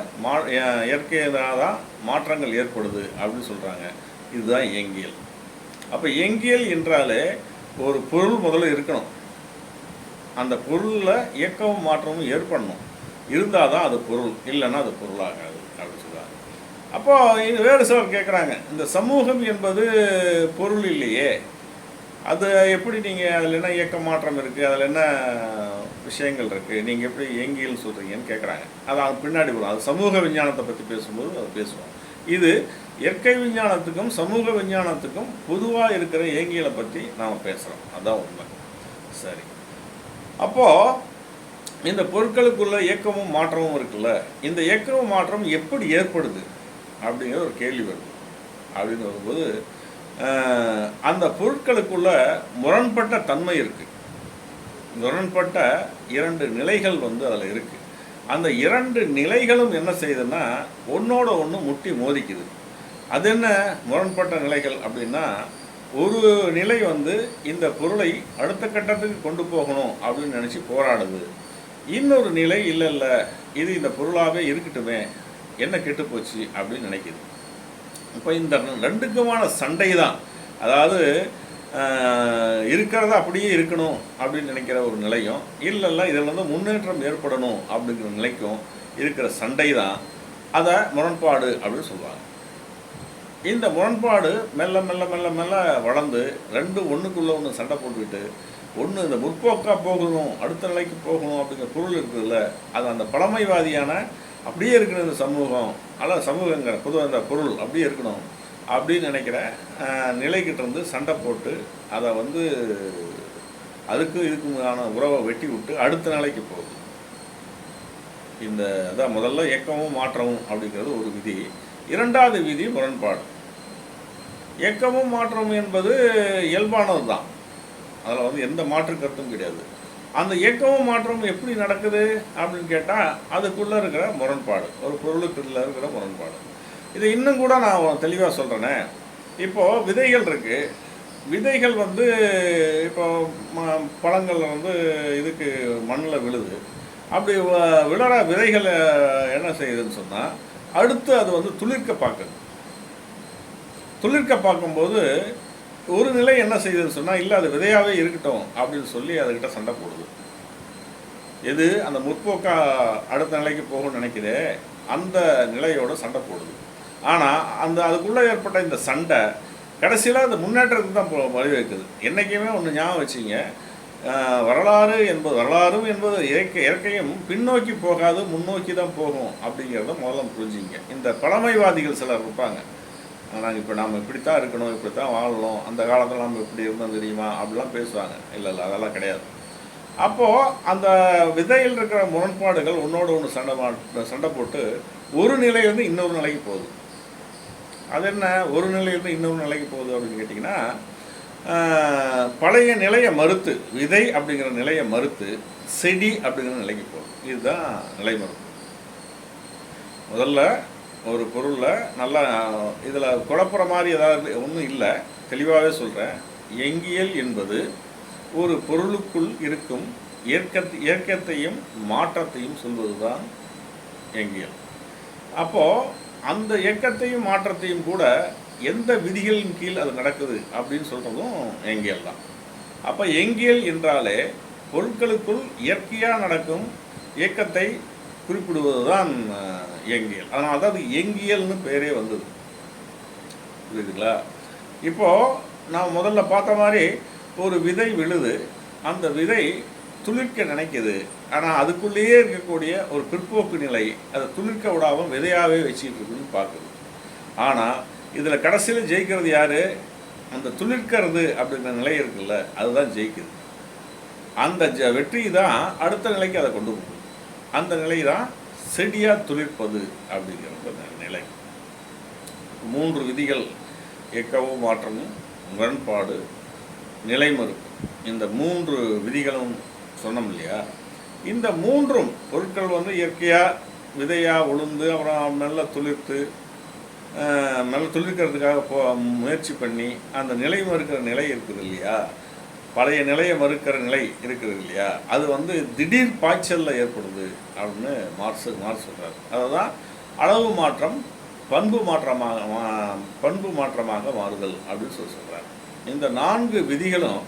இயற்கையாக தான் மாற்றங்கள் ஏற்படுது அப்படின்னு சொல்கிறாங்க. இதுதான் இயங்கியல். அப்போ இயங்கியல் என்றாலே ஒரு பொருள் முதல்ல இருக்கணும், அந்த பொருளில் இயக்கமும் மாற்றமும் ஏற்படணும், இருந்தால் தான் அது பொருள், இல்லைன்னா அது பொருளாகாது அப்படின்னு சொல்கிறாங்க. அப்போது இது வேறு சிலர் கேட்குறாங்க, இந்த சமூகம் என்பது பொருள் இல்லையே, அது எப்படி நீங்கள் அதில் என்ன இயக்க மாற்றம் இருக்குது, அதில் என்ன விஷயங்கள் இருக்குது, நீங்கள் எப்படி இயங்கியல் சொல்கிறீங்கன்னு கேட்குறாங்க. அது பின்னாடி வரும், அது சமூக விஞ்ஞானத்தை பற்றி பேசும்போது அது பேசுவோம். இது இயற்கை விஞ்ஞானத்துக்கும் சமூக விஞ்ஞானத்துக்கும் பொதுவாக இருக்கிற இயங்கியலை பற்றி நாம் பேசுகிறோம். அதுதான் உண்மை. சரி, அப்போது இந்த பொருட்களுக்குள்ள இயக்கமும் மாற்றமும் இருக்குல்ல, இந்த இயக்கமும் மாற்றம் எப்படி ஏற்படுது அப்படிங்கிற ஒரு கேள்வி வருது. அப்படின்னு வரும்போது அந்த பொருட்களுக்குள்ள முரண்பட்ட தன்மை இருக்குது, முரண்பட்ட இரண்டு நிலைகள் அதில் இருக்குது. அந்த இரண்டு நிலைகளும் என்ன செய்யுதுன்னா ஒன்றோட ஒன்று முட்டி மோதிக்குது. அது என்ன முரண்பட்ட நிலைகள் அப்படின்னா, ஒரு நிலை இந்த பொருளை அடுத்த கட்டத்துக்கு கொண்டு போகணும் அப்படின்னு நினச்சி போராடுது. இன்னொரு நிலை இல்லை, இது இந்த பொருளாகவே இருக்கட்டுமே, என்ன கெட்டு போச்சு அப்படின்னு நினைக்கிது. இப்போ இந்த ரெண்டுக்குமான சண்டை தான், அதாவது இருக்கிறத அப்படியே இருக்கணும் அப்படின்னு நினைக்கிற ஒரு நிலையும், இல்லை இதில் முன்னேற்றம் ஏற்படணும் அப்படிங்கிற நிலைக்கும் இருக்கிற சண்டை தான் அதை முரண்பாடு அப்படின்னு சொல்லுவாங்க. இந்த முரண்பாடு மெல்ல மெல்ல மெல்ல மெல்ல வளர்ந்து ரெண்டு ஒன்றுக்குள்ளே ஒன்று சண்டை போட்டுக்கிட்டு, ஒன்று இந்த முற்போக்காக போகணும், அடுத்த நிலைக்கு போகணும் அப்படிங்கிற பொருள் இருக்குதுல்ல, அது அந்த பழமைவாதியான அப்படியே இருக்கணும் இந்த சமூகம் அல்லது சமூகங்கிற பொதுவாக இந்த பொருள் அப்படியே இருக்கணும் அப்படின்னு நினைக்கிற நிலைக்கிட்ட சண்டை போட்டு அதை அதுக்கு இதுக்குமான உறவை வெட்டி விட்டு அடுத்த நிலைக்கு போகுது. இந்த அதான் முதல்ல இயக்கமும் மாற்றமும் அப்படிங்கிறது ஒரு விதி. இரண்டாவது விதி முரண்பாடு. இயக்கமும் மாற்றமும் என்பது இயல்பானது தான், அதில் எந்த மாற்று கருத்தும் கிடையாது. அந்த இயக்கமும் மாற்றமும் எப்படி நடக்குது அப்படின்னு கேட்டால் அதுக்குள்ளே இருக்கிற முரண்பாடு, ஒரு பொருளுக்குள்ளே இருக்கிற முரண்பாடு. இதை இன்னும் கூட நான் தெளிவாக சொல்கிறேனே. இப்போது விதைகள் இருக்குது, விதைகள் இப்போ பழங்கள் இதுக்கு மண்ணில் விழுது. அப்படி விழற விதைகள் என்ன செய்யுதுன்னு சொன்னால் அடுத்து அது துளிர்க்க பார்க்குது. துளிர்க்க பார்க்கும்போது ஒரு நிலை என்ன செய்யுதுன்னு சொன்னால், இல்லை அது விதையாகவே இருக்கட்டும் அப்படின்னு சொல்லி அதுக்கிட்ட சண்டை போடுது. எது அந்த முற்போக்கா அடுத்த நிலைக்கு போகணும்னு நினைக்குதே அந்த நிலையோட சண்டை போடுது. ஆனால் அதுக்குள்ளே ஏற்பட்ட இந்த சண்டை கடைசியில் அந்த முன்னேற்றத்துக்கு தான் வழிவகுக்குது. என்றைக்குமே ஒன்று ஞாபகம் வச்சிங்க, வரலாறும் என்பது இயற்கையும் பின்னோக்கி போகாது, முன்னோக்கி தான் போகும் அப்படிங்கிறத முதல்ல புரிஞ்சுங்க. இந்த பழமைவாதிகள் சிலர் இருப்பாங்க, நாங்கள் இப்போ நாம் இப்படித்தான் இருக்கணும், இப்படித்தான் வாழணும், அந்த காலத்தில் நம்ம இப்படி இருந்தோம் தெரியுமா அப்படிலாம் பேசுவாங்க. இல்லை அதெல்லாம் கிடையாது. அப்போது அந்த விதையில் இருக்கிற முரண்பாடுகள் ஒன்றோடு ஒன்று சண்டை போட்டு ஒரு நிலையிலேருந்து இன்னொரு நிலைக்கு போகுது. அது என்ன ஒரு நிலையிலேருந்து இன்னொரு நிலைக்கு போகுது அப்படின்னு கேட்டிங்கன்னா, பழைய நிலையை மறுத்து, விதை அப்படிங்கிற நிலையை மறுத்து செடி அப்படிங்கிற நிலைக்கு போகுது. இதுதான் நிலை மறுப்பு. முதல்ல ஒரு பொருளில் நல்லா இதில் குழப்புற மாதிரி ஏதாவது ஒன்றும் இல்லை, தெளிவாகவே சொல்கிறேன். இயங்கியல் என்பது ஒரு பொருளுக்குள் இருக்கும் இயக்கத்தையும் மாற்றத்தையும் சொல்வது தான் இயங்கியல். அப்போது அந்த இயக்கத்தையும் மாற்றத்தையும் கூட எந்த விதிகளின் கீழ் அது நடக்குது அப்படின்னு சொல்கிறதும் இயங்கியல் தான். அப்போ இயங்கியல் என்றாலே பொருட்களுக்குள் இயற்கையாக நடக்கும் இயக்கத்தை குறிப்பிடுவது தான் இயங்கியல். அதனால் அதாவது இயங்கியல்னு பேரே வந்தது. புரியுதுங்களா? இப்போது நான் முதல்ல பார்த்த மாதிரி ஒரு விதை விழுது, அந்த விதை துளிர்க்க நினைக்குது, ஆனால் அதுக்குள்ளேயே இருக்கக்கூடிய ஒரு பிற்போக்கு நிலை அதை துளிர்க்க விடாமல் விதையாகவே வச்சுக்கிட்டு இருக்குன்னு பார்க்குது. ஆனால் இதில் கடைசியில் ஜெயிக்கிறது யார்? அந்த துளிர்க்கிறது அப்படிங்கிற நிலை இருக்குல்ல, அதுதான் ஜெயிக்குது. அந்த வெற்றி தான் அடுத்த நிலைக்கு அதை கொண்டு போகுது. அந்த நிலை தான் செடியாக துளிர்ப்பது அப்படிங்கிற நிலை. 3 விதிகள்: இயக்கமும் மாற்றமும், முரண்பாடு, நிலைமறுப்பு. இந்த 3 விதிகளும் சொன்னோம் இல்லையா? இந்த 3ம் பொருட்கள் வந்து இயற்கையாக விதையாக உளுந்து அப்புறம் நல்லா துளிர்த்து நல்லா துளிர்க்கிறதுக்காக முயற்சி பண்ணி அந்த நிலை மறுக்கிற நிலை இருக்குது இல்லையா, பழைய நிலையை மறுக்கிற நிலை இருக்குது இல்லையா, அது வந்து திடீர் பாய்ச்சலில் ஏற்படுது அப்படின்னு மார்க்ஸ் சொல்கிறார். அதை தான் அளவு மாற்றம் பண்பு மாற்றமாக மாறுதல் அப்படின்னு சொல்கிறார். இந்த 4 விதிகளும்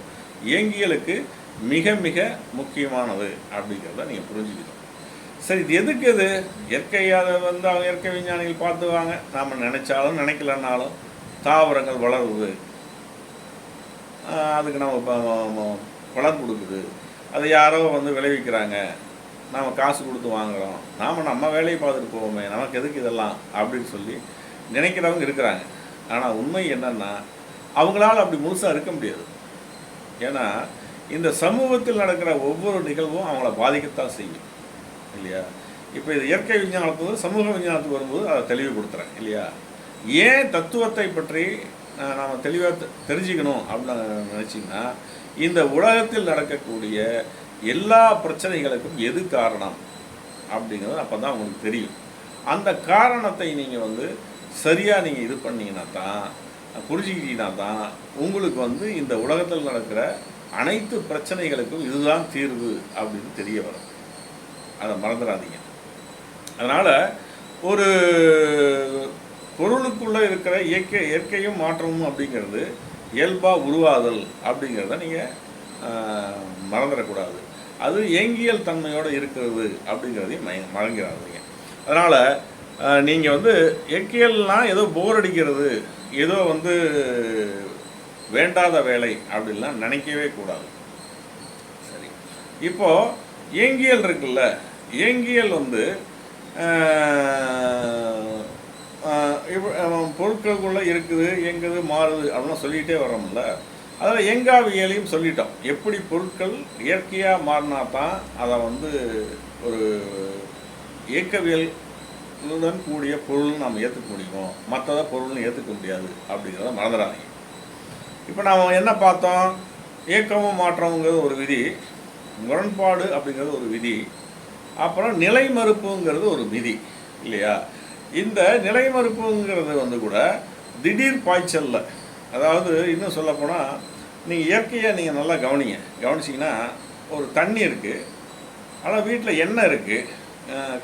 இயங்கியலுக்கு மிக மிக முக்கியமானது அப்படிங்கிறத நீங்கள் புரிஞ்சுக்கணும். சரி, இது எதுக்கு? இது இயற்கை, அதை வந்து அவங்க இயற்கை விஞ்ஞானிகள் பார்த்துவாங்க. நாம் நினைச்சாலும் நினைக்கலன்னாலும் தாவரங்கள் வளருது, அதுக்கு நம்ம பலன் கொடுக்குது, அதை யாரோ வந்து விளைவிக்கிறாங்க, நாம் காசு கொடுத்து வாங்குகிறோம், நம்ம வேலையை பார்த்துட்டு போவோமே, நமக்கு எதுக்கு இதெல்லாம் அப்படின்னு சொல்லி நினைக்கிறவங்க இருக்கிறாங்க. ஆனால் உண்மை என்னன்னா, அவங்களால அப்படி முழுசாக இருக்க முடியாது. ஏன்னா இந்த சமூகத்தில் நடக்கிற ஒவ்வொரு நிகழ்வும் அவங்கள பாதிக்கத்தான் செய்யும் இல்லையா? இப்போ இது இயற்கை விஞ்ஞானத்துக்கு சமூக விஞ்ஞானத்துக்கு வரும்போது அதை தெளிவுபடுத்துகிறேன் இல்லையா? ஏன் தத்துவத்தை பற்றி நாம் தெளிவாக தெரிஞ்சுக்கணும் அப்படின்னு நினச்சிங்கன்னா, இந்த உலகத்தில் நடக்கக்கூடிய எல்லா பிரச்சனைகளுக்கும் எது காரணம் அப்படிங்கிறது அப்போ தான் உங்களுக்கு தெரியும். அந்த காரணத்தை நீங்கள் வந்து சரியாக நீங்கள் இது பண்ணிங்கன்னா தான், புரிஞ்சுக்கிட்டீங்கன்னா தான் உங்களுக்கு வந்து இந்த உலகத்தில் நடக்கிற அனைத்து பிரச்சனைகளுக்கும் இதுதான் தீர்வு அப்படின்னு தெரிய வரும். அதை மறந்துடாதீங்க. அதனால் ஒரு பொருளுக்குள்ளே இருக்கிற இயற்கையும் மாற்றமும் அப்படிங்கிறது இயல்பாக உருவாதல் அப்படிங்கிறத நீங்கள் மறந்துடக்கூடாது. அது இயங்கியல் தன்மையோடு இருக்கிறது அப்படிங்கிறதையும் மறந்துடாதீங்க. அதனால் நீங்கள் வந்து இயற்கையெல்லாம் ஏதோ போர் அடிக்கிறது, ஏதோ வந்து வேண்டாத வேலை அப்படின்லாம் நினைக்கவே கூடாது. சரி, இப்போது இயங்கியல் இருக்குல்ல, இயங்கியல் வந்து பொருட்களுக்குள்ளே இருக்குது, இயங்குது, மாறுது அப்படின்லாம் சொல்லிகிட்டே வரோம்ல. அதில் இயங்காவியலையும் சொல்லிட்டோம். எப்படி பொருட்கள் இயற்கையாக மாறினா தான் அதை வந்து ஒரு இயக்கவியலுடன் கூடிய பொருள்னு நாம் ஏற்றுக்க முடியும், மற்றதை பொருள்னு ஏற்றுக்க முடியாது அப்படிங்கிறத மறந்துடாதீங்க. இப்போ நாம் என்ன பார்த்தோம்? இயக்கமும் மாற்றம்ங்கிறது ஒரு விதி, முரண்பாடு அப்படிங்கிறது ஒரு விதி, அப்புறம் நிலை மறுப்புங்கிறது ஒரு விதி இல்லையா? இந்த நிலை மறுப்புங்கிறது வந்து கூட திடீர் பாய்ச்சலில், அதாவது இன்னும் சொல்லப்போனால் நீங்கள் இயற்கையை நீங்கள் நல்லா கவனிச்சிங்கன்னா, ஒரு தண்ணி இருக்குது, ஆனால் வீட்டில் எண்ணெய் இருக்குது,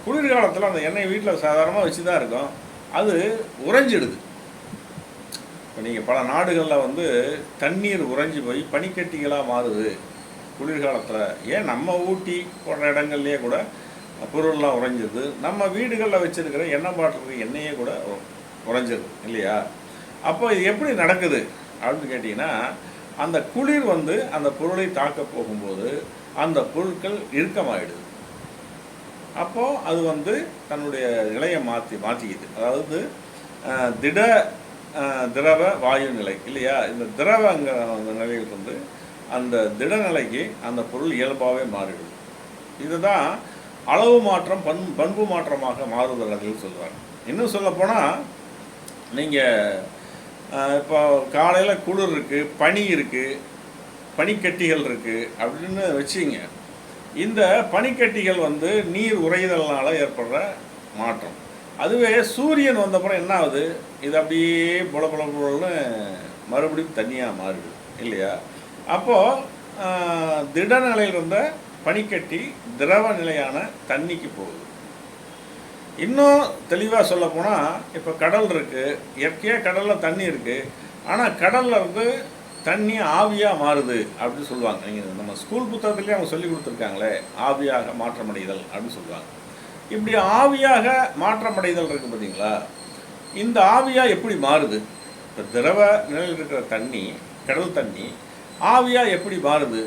குளிர்காலத்தில் அந்த எண்ணெய் வீட்டில் சாதாரணமாக வச்சு தான் இருக்கும், அது உறைஞ்சிடுது. இப்போ நீங்கள் பல நாடுகளில் வந்து தண்ணீர் உறைஞ்சி போய் பனிக்கட்டிகளாக மாறுது குளிர்காலத்தில். ஏன் நம்ம ஊட்டி போன்ற இடங்கள்லேயே கூட பொருள்லாம் உறைஞ்சிருது. நம்ம வீடுகளில் வச்சுருக்கிற எண்ணெய் பாட்டிலுக்கு எண்ணெயே கூட உறைஞ்சிருது இல்லையா? அப்போ இது எப்படி நடக்குது அப்படின்னு கேட்டிங்கன்னா, அந்த குளிர் வந்து அந்த பொருளை தாக்க போகும்போது அந்த பொருட்கள் இறுக்கமாகிடுது. அப்போது அது வந்து தன்னுடைய நிலையை மாற்றிக்குது. அதாவது திரவ வாயு நிலை இல்லையா? இந்த திரவங்கிற நிலையில் வந்து அந்த திடநிலைக்கு அந்த பொருள் இயல்பாகவே மாறிடுது. இதுதான் அளவு மாற்றம் பண்பு மாற்றமாக மாறுதல் அப்படின்னு சொல்லுவாங்க. இன்னும் சொல்லப்போனால், நீங்கள் இப்போ காலையில் குளிர் இருக்குது, பனி இருக்குது, பனிக்கட்டிகள் இருக்குது அப்படின்னு வச்சுங்க. இந்த பனிக்கட்டிகள் வந்து நீர் உறைதல்னால ஏற்படுற மாற்றம். அதுவே சூரியன் வந்தப்புறம் என்ன ஆகுது? இது அப்படியே புலன்னு மறுபடியும் தண்ணியாக மாறுது இல்லையா? அப்போது திடநிலையில் இருந்த பனிக்கட்டி திரவ நிலையான தண்ணிக்கு போகுது. இன்னும் தெளிவாக சொல்ல போனால், இப்போ கடல் இருக்குது, இயற்கையாக கடலில் தண்ணி இருக்குது, ஆனால் கடலில் வந்து தண்ணி ஆவியாக மாறுது அப்படின்னு சொல்லுவாங்க. நீங்கள் நம்ம ஸ்கூல் புத்தகத்துலேயே அவங்க சொல்லி கொடுத்துருக்காங்களே, ஆவியாக மாற்றமடைதல் அப்படின்னு சொல்லுவாங்க. இப்படி ஆவியாக மாற்றமடைதல் இருக்குது பார்த்தீங்களா? இந்த ஆவியாக எப்படி மாறுது? இப்போ திரவ நிலையில் இருக்கிற தண்ணி, கடல் தண்ணி ஆவியாக எப்படி மாறுது?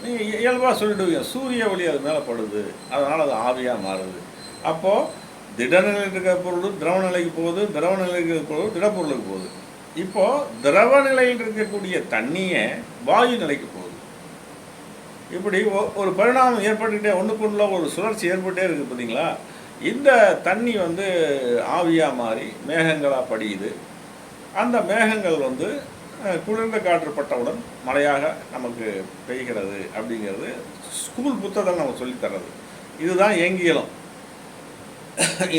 நீங்கள் இயல்பாக சொல்லிடுவீங்க, சூரிய ஒளி அது மேலே படுது, அதனால் அது ஆவியாக மாறுது. அப்போது திடநிலையில் இருக்கிற பொருள் திரவ நிலைக்கு போகுது, திரவ நிலைக்கு இருக்கிற பொருள் திடப்பொருளுக்கு போகுது. இப்போது திரவ நிலையில் இருக்கக்கூடிய தண்ணியை வாயு நிலைக்கு போகுது. இப்படி ஒரு பரிணாமம் ஏற்பட்டுக்கிட்டே ஒன்றுக்குள்ள ஒரு சுழற்சி ஏற்பட்டே இருக்குது பார்த்தீங்களா. இந்த தண்ணி வந்து ஆவியாக மாறி மேகங்களாக படியுது. அந்த மேகங்கள் வந்து குளிர்ந்த காற்று பட்டவுடன் மழையாக நமக்கு பெய்கிறது அப்படிங்கிறது ஸ்கூல் புத்தகத்தில் நம்ம சொல்லித்தர்றது. இதுதான் இயங்கியலும்.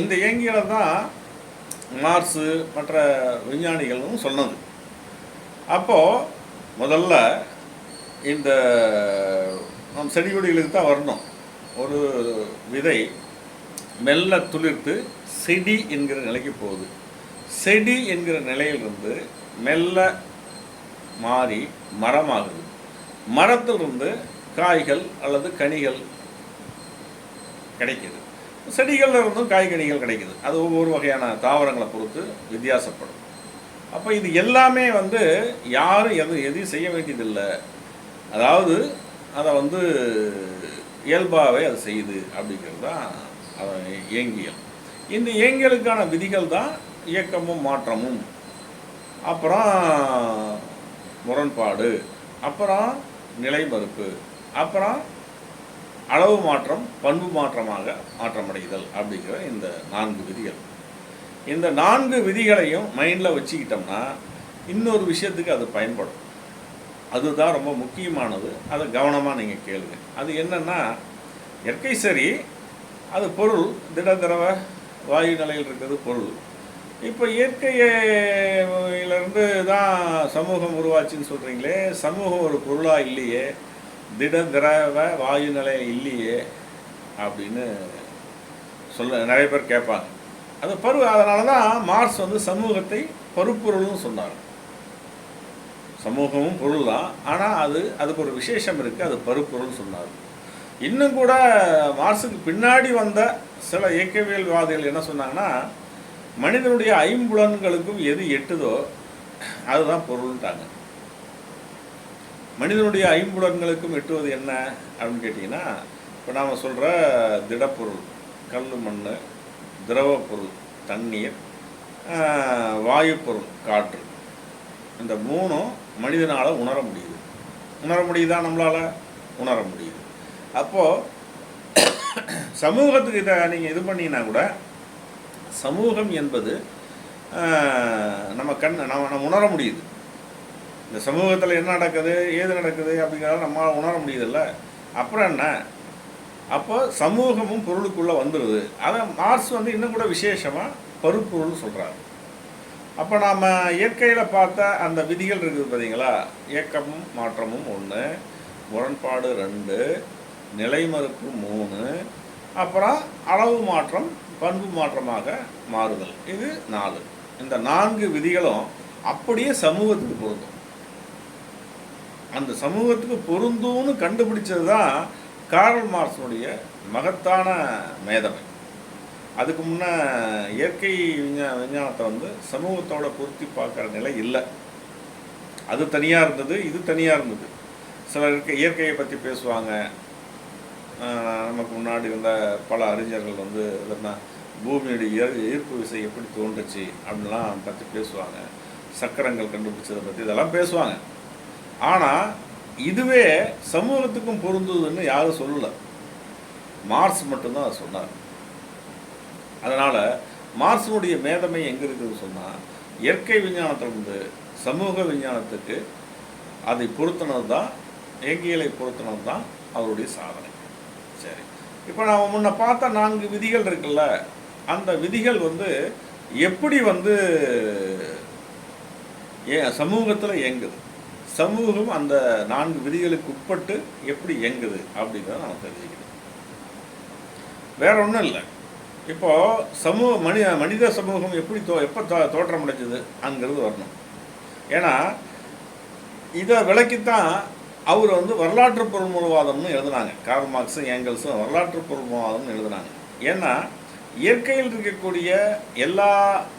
இந்த இயங்கியலம் தான் மார்ஸு மற்ற விஞ்ஞானிகளும் சொன்னது. அப்போது முதல்ல இந்த நம் செடி கொடிகளுக்கு தான் வரணும். ஒரு விதை மெல்ல துளிர்த்து செடி என்கிற நிலைக்கு போகுது. செடி என்கிற நிலையிலிருந்து மெல்ல மாறி மரமாகுது. மரத்திலிருந்து காய்கள் அல்லது கனிகள் கிடைக்கிது. செடிகளில் இருந்தும் காய்கனிகள் கிடைக்குது. அது ஒவ்வொரு வகையான தாவரங்களை பொறுத்து வித்தியாசப்படும். அப்போ இது எல்லாமே வந்து யாரும் எதையும் செய்ய வேண்டியதில்லை. அதாவது அதை வந்து இயல்பாகவே அது செய்யுது அப்படிங்கிறது தான் அதன் இயங்கியல். இந்த இயங்கியலுக்கான விதிகள் தான் இயக்கமும் மாற்றமும், அப்புறம் முரண்பாடு, அப்புறம் நிலை மறுப்பு, அப்புறம் அளவு மாற்றம், பண்பு மாற்றமாக மாற்றமடைதல் அப்படிங்கிற இந்த 4 விதிகள். இந்த 4 விதிகளையும் மைண்டில் வச்சுக்கிட்டோம்னா இன்னொரு விஷயத்துக்கு அது பயன்படும். அதுதான் ரொம்ப முக்கியமானது. அதை கவனமாக நீங்கள் கேளுங்க. அது என்னென்னா, இயற்கை சரி, அது பொருள், திட திரவ வாயு நிலையில் இருக்கிறது பொருள். இப்போ இயற்கையிலிருந்து தான் சமூகம் உருவாச்சுன்னு சொல்கிறீங்களே, சமூகம் ஒரு பொருளாக இல்லையே, திட திரவ வாயு நிலை இல்லையே அப்படின்னு நிறைய பேர் கேட்பாங்க. அது அதனால தான் மார்க்ஸ் வந்து சமூகத்தை பருப்பொருள்னு சொன்னார். சமூகமும் பொருள் தான், ஆனால் அதுக்கு ஒரு விசேஷம் இருக்குது, அது பருப்பொருள்னு சொன்னார். இன்னும் கூட மார்க்ஸுக்கு பின்னாடி வந்த சில இயக்கவியல்வாதிகள் என்ன சொன்னாங்கன்னா, மனிதனுடைய ஐம்புலன்களுக்கும் எது எட்டுதோ அதுதான் பொருள்ட்டாங்க. மனிதனுடைய ஐம்புலன்களுக்கும் எட்டுவது என்ன அப்படின்னு கேட்டிங்கன்னா, இப்போ நாம் சொல்கிற திடப்பொருள் கல் மண், திரவ பொருள் தண்ணீர், வாயுப்பொருள் காற்று, இந்த 3ம் மனிதனால் உணர முடியுது. உணர முடியுதா? நம்மளால் உணர முடியுது. அப்போது சமூகத்துக்கு இதை நீங்கள் இது பண்ணிங்கன்னா கூட, சமூகம் என்பது நம்ம உணர முடியுது. இந்த சமூகத்தில் என்ன நடக்குது, ஏது நடக்குது அப்படிங்கிறத நம்மளால் உணர முடியுதில்ல. அப்புறம் என்ன, அப்போ சமூகமும் பொருளுக்குள்ளே வந்துடுது. அதை மார்க்ஸ் வந்து இன்னும் கூட விசேஷமாக பருப்பொருள்னு சொல்கிறாரு. அப்போ நாம் இயற்கையில் பார்த்த அந்த விதிகள் இருக்குது பார்த்தீங்களா, இயக்கமும் மாற்றமும் 1, முரண்பாடு 2, நிலை மறுப்பு 3, அப்புறம் அளவு மாற்றம் பண்பு மாற்றமாக மாறுதல், இது 4. இந்த 4 விதிகளும் அப்படியே சமூகத்துக்கு பொருந்தும். அந்த சமூகத்துக்கு பொருந்தும்னு கண்டுபிடிச்சது தான் கார்ல் மார்க்ஸுடைய மகத்தான மேதமை. அதுக்கு முன்னே இயற்கை விஞ்ஞானத்தை வந்து சமூகத்தோட பொருத்தி பார்க்குற நிலை இல்லை. அது தனியாக இருந்தது, இது தனியாக இருந்தது. சிலருக்கு இயற்கையை பற்றி பேசுவாங்க. நமக்கு முன்னாடி இருந்த பல அறிஞர்கள் வந்து இல்லைன்னா பூமியுடைய ஈர்ப்பு விசை எப்படி தோன்றுச்சு அப்படின்லாம் பற்றி பேசுவாங்க. சக்கரங்கள் கண்டுபிடிச்சதை பற்றி இதெல்லாம் பேசுவாங்க. ஆனால் இதுவே சமூகத்துக்கும் பொருந்துதுன்னு யாரும் சொல்லலை, மார்க்ஸ் மட்டும்தான் அதை சொன்னார். அதனால் மார்க்ஸுடைய மேதமை எங்கே இருக்குதுன்னு சொன்னால், இயற்கை விஞ்ஞானத்திலிருந்து சமூக விஞ்ஞானத்துக்கு அதை பொருத்தினது தான், இயற்கைகளை பொருத்தினது தான் அவருடைய சாதனை. சரி, இப்போ நாம் முன்ன பார்த்த 4 விதிகள் இருக்குல்ல, அந்த விதிகள் வந்து எப்படி வந்து சமூகத்தில் இயங்குது, சமூகம் அந்த 4 விதிகளுக்கு உட்பட்டு எப்படி இயங்குது அப்படிங்கிறத நம்ம தெரிஞ்சுக்கணும். வேற ஒன்றும் இல்லை. இப்போது மனித சமூகம் எப்படி எப்போ தோற்றம் அடைஞ்சது அங்கிறது வரணும். ஏன்னா இதை விளக்கித்தான் அவர் வந்து வரலாற்று பொருள்முழுவாதம்னு எழுதுனாங்க. கார்ல் மார்க்ஸும் ஏங்கல்ஸும் வரலாற்று பொருள்முழுவாதம்னு எழுதுனாங்க. ஏன்னா இயற்கையில் இருக்கக்கூடிய எல்லா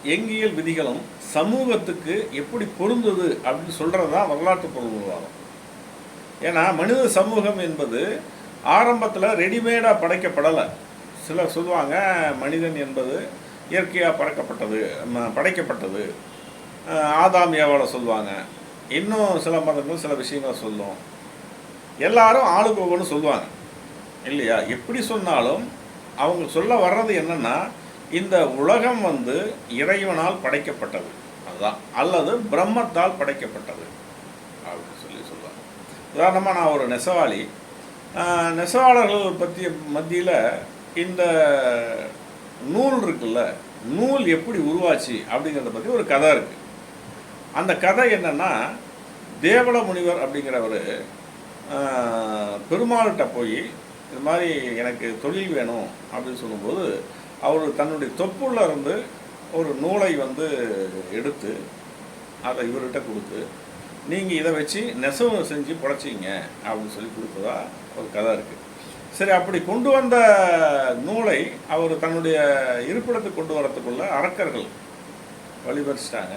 இயங்கியல் விதிகளும் சமூகத்துக்கு எப்படி பொருந்துது அப்படின்னு சொல்கிறது தான் வரலாற்று பொருள்முழுவாதம். ஏன்னா மனித சமூகம் என்பது ஆரம்பத்தில் ரெடிமேடாக படைக்கப்படலை. சிலர் சொல்லுவாங்க மனிதன் என்பது இயற்கையாக படைக்கப்பட்டது. ஆதாம் ஏவாளை சொல்லுவாங்க. இன்னும் சில மதங்கள் சில விஷயங்களை சொல்லும். எல்லாரும் ஆளுக்கு ஒவ்வொன்று சொல்லுவாங்க இல்லையா? எப்படி சொன்னாலும் அவங்க சொல்ல வர்றது என்னென்னா, இந்த உலகம் வந்து இறைவனால் படைக்கப்பட்டது, அதுதான், அல்லது பிரம்மத்தால் படைக்கப்பட்டது அப்படின்னு சொல்லுவாங்க. உதாரணமாக நான் ஒரு நெசவாளி. நெசவாளர்கள் பற்றி மத்தியில் இந்த நூல் இருக்குல்ல, நூல் எப்படி உருவாச்சு அப்படிங்கிறத பற்றி ஒரு கதை இருக்குது. அந்த கதை என்னென்னா, தேவல முனிவர் அப்படிங்கிறவர் பெருமாள்கிட்ட போய் இது மாதிரி எனக்கு தொழில் வேணும் அப்படின்னு சொல்லும்போது, அவர் தன்னுடைய தொப்புள்ள இருந்து ஒரு நூலை வந்து எடுத்து அதை இவர்கிட்ட கொடுத்து, நீங்கள் இதை வச்சு நெசவு செஞ்சு புடைச்சிங்க அப்படின்னு சொல்லி கொடுத்ததா ஒரு கதை இருக்குது. சரி, அப்படி கொண்டு வந்த நூலை அவர் தன்னுடைய இருப்பிடத்துக்கு கொண்டு வரத்துக்குள்ள அரக்கர்கள் வழிபறிச்சிட்டாங்க.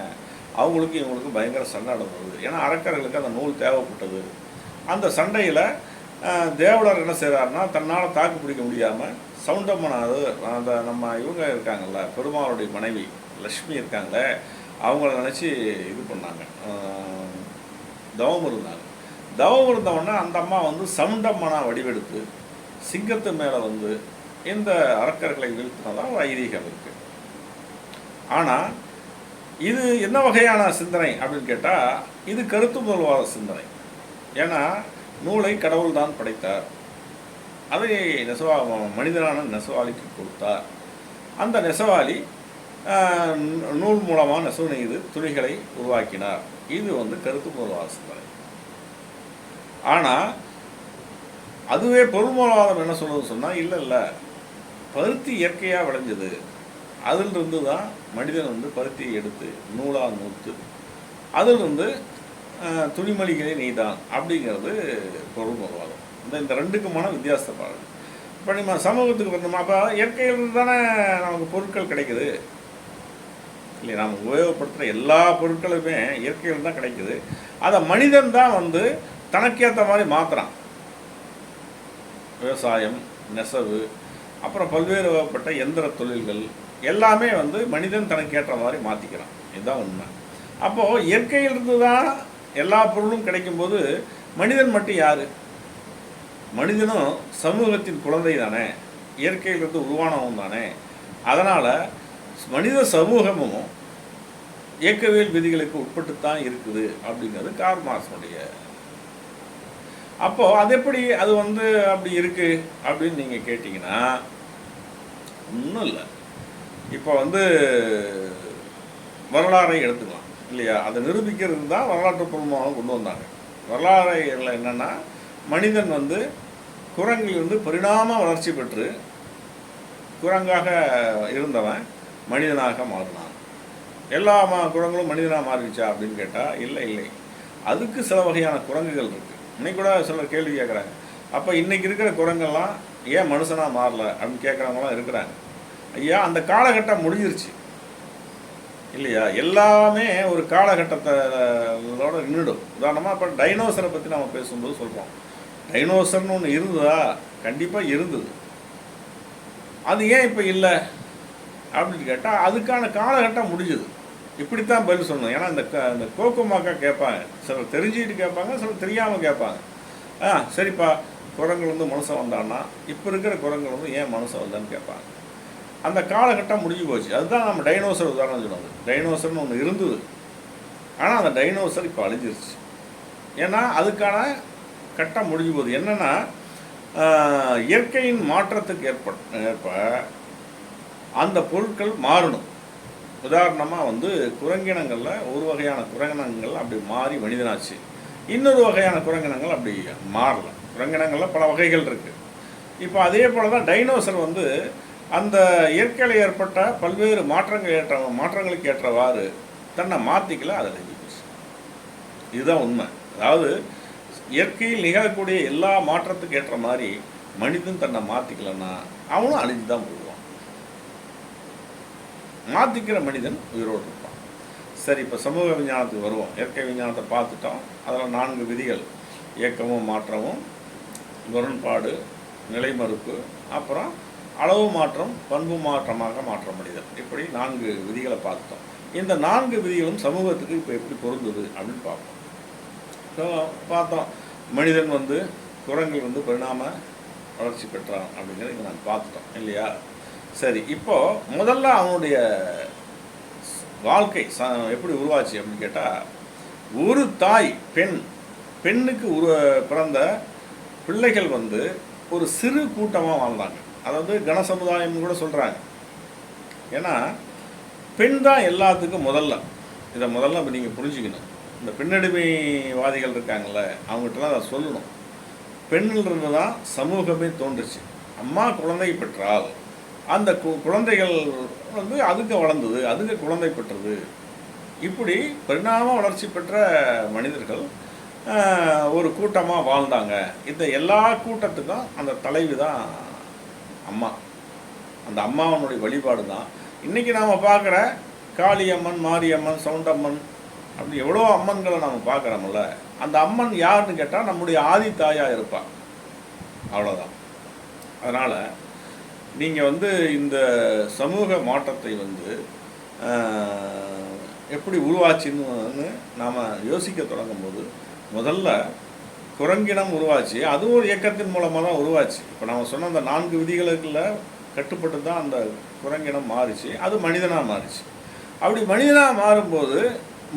அவங்களுக்கு இவங்களுக்கு பயங்கர சண்டை நடந்தது. ஏன்னா அரக்கர்களுக்கு அந்த நூல் தேவைப்பட்டது. அந்த சண்டையில் தேவலர் என்ன செய்கிறாருன்னா, தன்னால் தாக்கு பிடிக்க முடியாமல் சவுண்டம்மனாவது அந்த நம்ம இவங்க இருக்காங்கல்ல, பெருமாளுடைய மனைவி லக்ஷ்மி இருக்காங்களே, அவங்கள நினச்சி இது பண்ணாங்க, தவம் இருந்தாங்க. தவம் இருந்தவொடனே அந்த அம்மா வந்து சவுண்டம்மனா வடிவெடுத்து சிங்கத்து மேலே வந்து இந்த அரக்கர்களை வீழ்த்தினதான் ஒரு ஐதீகம் இருக்குது. ஆனால் இது என்ன வகையான சிந்தனை அப்படின்னு கேட்டால், இது கருத்து முதல்வாத சிந்தனை. ஏன்னா நூலை கடவுள் தான் படைத்தார், அதை மனிதனான நெசவாளிக்கு கொடுத்தார். அந்த நெசவாளி நூல் மூலமாக நெசவு நெய்து துணிகளை உருவாக்கினார். இது வந்து கருத்து முதல்வாத சிந்தனை. ஆனால் அதுவே பொருள்மூலவாதம் என்ன சொல்லுவது சொன்னால், இல்லை பருத்தி இயற்கையாக விளைஞ்சது, அதிலிருந்து தான் மனிதன் வந்து பருத்தியை எடுத்து நூலாக நூற்று அதிலிருந்து துணிமணிகளை நெய்தான் அப்படிங்கிறது பொருள்மூலவாதம். இந்த ரெண்டுக்குமான வித்தியாசத்தை பாருங்கள். இப்போ நம்ம சமூகத்துக்கு வந்தோம்னா, அப்போ இயற்கையிலிருந்து தானே நமக்கு பொருட்கள் கிடைக்குது இல்லை? நாம் உபயோகப்படுத்துகிற எல்லா பொருட்களுமே இயற்கையில் தான் கிடைக்குது. அதை மனிதன் தான் வந்து தனக்கேற்ற மாதிரி மாற்றுறான். விவசாயம், நெசவு, அப்புறம் பல்வேறு வகைப்பட்ட எந்திர தொழில்கள் எல்லாமே வந்து மனிதன் தனக்கு ஏற்ற மாதிரி மாற்றிக்கிறான். இதுதான் உண்மை. அப்போது இயற்கையிலிருந்து தான் எல்லா பொருளும் கிடைக்கும்போது மனிதன் மட்டும் யார்? மனிதனும் சமூகத்தின் குழந்தை தானே, இயற்கையிலிருந்து உருவானவன் தானே. அதனால் மனித சமூகமும் இயக்கவியல் விதிகளுக்கு உட்பட்டு தான் இருக்குது அப்படிங்கிறது கார்ல் மார்க்ஸுடைய. அப்போது அது எப்படி அது வந்து அப்படி இருக்குது அப்படின்னு நீங்கள் கேட்டிங்கன்னா, ஒன்றும் இல்லை. இப்போ வந்து வரலாறை எடுத்துக்கலாம் இல்லையா? அதை நிரூபிக்கிறது தான் வரலாற்று பூர்வமாக கொண்டு வந்தாங்க. வரலாறுகளில் என்னென்னா, மனிதன் வந்து குரங்கிலிருந்து பரிணாம வளர்ச்சி பெற்று குரங்காக இருந்தவன் மனிதனாக மாறினான். எல்லா குரங்களும் மனிதனாக மாறிடுச்சா அப்படின்னு கேட்டால் இல்லை. அதுக்கு சில வகையான குரங்குகள் இருக்குது. இன்னைக்கு கூட சிலர் கேள்வி கேட்குறாங்க, அப்போ இன்றைக்கி இருக்கிற குரங்கெல்லாம் ஏன் மனுஷனாக மாறல அப்படின்னு கேட்குறவங்களாம் இருக்கிறாங்க. ஐயா, அந்த காலகட்டம் முடிஞ்சிருச்சு இல்லையா? எல்லாமே ஒரு காலகட்டத்தோட நின்றுடும். உதாரணமாக இப்போ டைனோசரை பற்றி நம்ம பேசும்போது சொல்கிறோம், டைனோசர்னு ஒன்று இருந்ததா? கண்டிப்பாக இருந்தது. அது ஏன் இப்போ இல்லை அப்படின்னு கேட்டால், அதுக்கான காலகட்டம் முடிஞ்சுது. இப்படித்தான் பதில் சொல்லணும். ஏன்னா இந்த கோக்குமாக்கா கேட்பாங்க, சிலர் தெரிஞ்சுக்கிட்டு கேட்பாங்க, சிலர் தெரியாமல் கேட்பாங்க. சரிப்பா, குரங்குல வந்து மனுஷன் வந்தான்னா இப்போ இருக்கிற குரங்குல வந்து ஏன் மனுஷன் வந்தான்னு கேட்பாங்க. அந்த காலகட்டம் முடிஞ்சு போச்சு. அதுதான் நம்ம டைனோசர் உதாரணம் சொன்னது. டைனோசர்னு ஒன்று இருந்தது, ஆனால் அந்த டைனோசர் இப்போ அழிஞ்சிருச்சு. ஏன்னா அதுக்கான கட்டம் முடிஞ்சு போகுது. என்னென்னா, இயற்கையின் மாற்றத்துக்கு ஏற்ப அந்த பொருட்கள் மாறணும். உதாரணமாக வந்து குரங்கினங்களில் ஒரு வகையான குரங்கினங்கள் அப்படி மாறி மனிதனாச்சு, இன்னொரு வகையான குரங்கினங்கள் அப்படி மாறல. குரங்கினங்களில் பல வகைகள் இருக்குது. இப்போ அதே போல் தான் டைனோசர் வந்து அந்த இயற்கையில் ஏற்பட்ட பல்வேறு மாற்றங்களுக்கு ஏற்றவாறு தன்னை மாற்றிக்கல, அதை அழிஞ்சிச்சு. இதுதான் உண்மை. அதாவது இயற்கையில் நிகழக்கூடிய எல்லா மாற்றத்துக்கு ஏற்ற மாதிரி மனிதன் தன்னை மாற்றிக்கலன்னா அவனும் அழிஞ்சு தான் போடுவான். மாற்றிக்கிற மனிதன் உயிரோடு இருப்பான். சரி, இப்போ சமூக விஞ்ஞானத்துக்கு வருவோம். இயற்கை விஞ்ஞானத்தை பார்த்துட்டோம். அதில் 4 விதிகள்: இயக்கமும் மாற்றமும், முரண்பாடு, நிலைமறுப்பு, அப்புறம் அளவு மாற்றம் பண்பு மாற்றமாக மாற்ற முடியுது. இப்படி 4 விதிகளை பார்த்துட்டோம். இந்த 4 விதிகளும் சமூகத்துக்கு இப்போ எப்படி பொருந்துது அப்படின்னு பார்ப்போம். ஸோ பார்த்தோம், மனிதன் வந்து குரங்கில் வந்து பரிணாம வளர்ச்சி பெற்றான் அப்படிங்கிறத இங்கே நான் பார்த்துட்டோம் இல்லையா? சரி, இப்போது முதல்ல அவனுடைய வாழ்க்கை எப்படி உருவாச்சு அப்படின்னு கேட்டால், ஒரு தாய் பெண்ணுக்கு பிறந்த பிள்ளைகள் வந்து ஒரு சிறு கூட்டமாக வாழ்ந்தாங்க. அதாவது கனசமுதாயம்னு கூட சொல்கிறாங்க. ஏன்னா பெண் தான் எல்லாத்துக்கும் முதல்ல. இதை முதல்ல இப்போ நீங்கள் புரிஞ்சுக்கணும். இந்த பெண்ணடிமைவாதிகள் இருக்காங்கள்ல, அவங்ககிட்டலாம் அதை சொல்லணும். பெண்ணிலிருந்து தான் சமூகமே தோன்றுச்சு. அம்மா குழந்தை பெற்றால் அந்த குழந்தைகள் வந்து அதுக்கு வளர்ந்தது, அதுக்கு குழந்தை பெற்றது. இப்படி பரிணாம வளர்ச்சி பெற்ற மனிதர்கள் ஒரு கூட்டமாக வாழ்ந்தாங்க. இந்த எல்லா கூட்டத்துக்கும் அந்த தலைவி தான் அம்மா. அந்த அம்மாவனுடைய வழிபாடு தான் இன்றைக்கி நாம் பார்க்குற காளியம்மன், மாரியம்மன், சவுண்டம்மன், அப்படி எவ்வளோ அம்மன்களை நாம் பார்க்குறோம்ல. அந்த அம்மன் யாருன்னு கேட்டால் நம்முடைய ஆதி தாயாக இருப்பாள். அவ்வளோதான். அதனால் நீங்கள் வந்து இந்த சமூக மாற்றத்தை வந்து எப்படி உருவாச்சுன்னு நாம் யோசிக்க தொடங்கும்போது, முதல்ல குரங்கினம் உருவாச்சு. அதுவும் ஒரு இயக்கத்தின் மூலமாக தான் உருவாச்சு. இப்போ நம்ம சொன்ன அந்த 4 விதிகளுக்குள்ள கட்டுப்பட்டு தான் அந்த குரங்கினம் மாறிச்சு. அது மனிதனாக மாறிச்சு. அப்படி மனிதனாக மாறும்போது,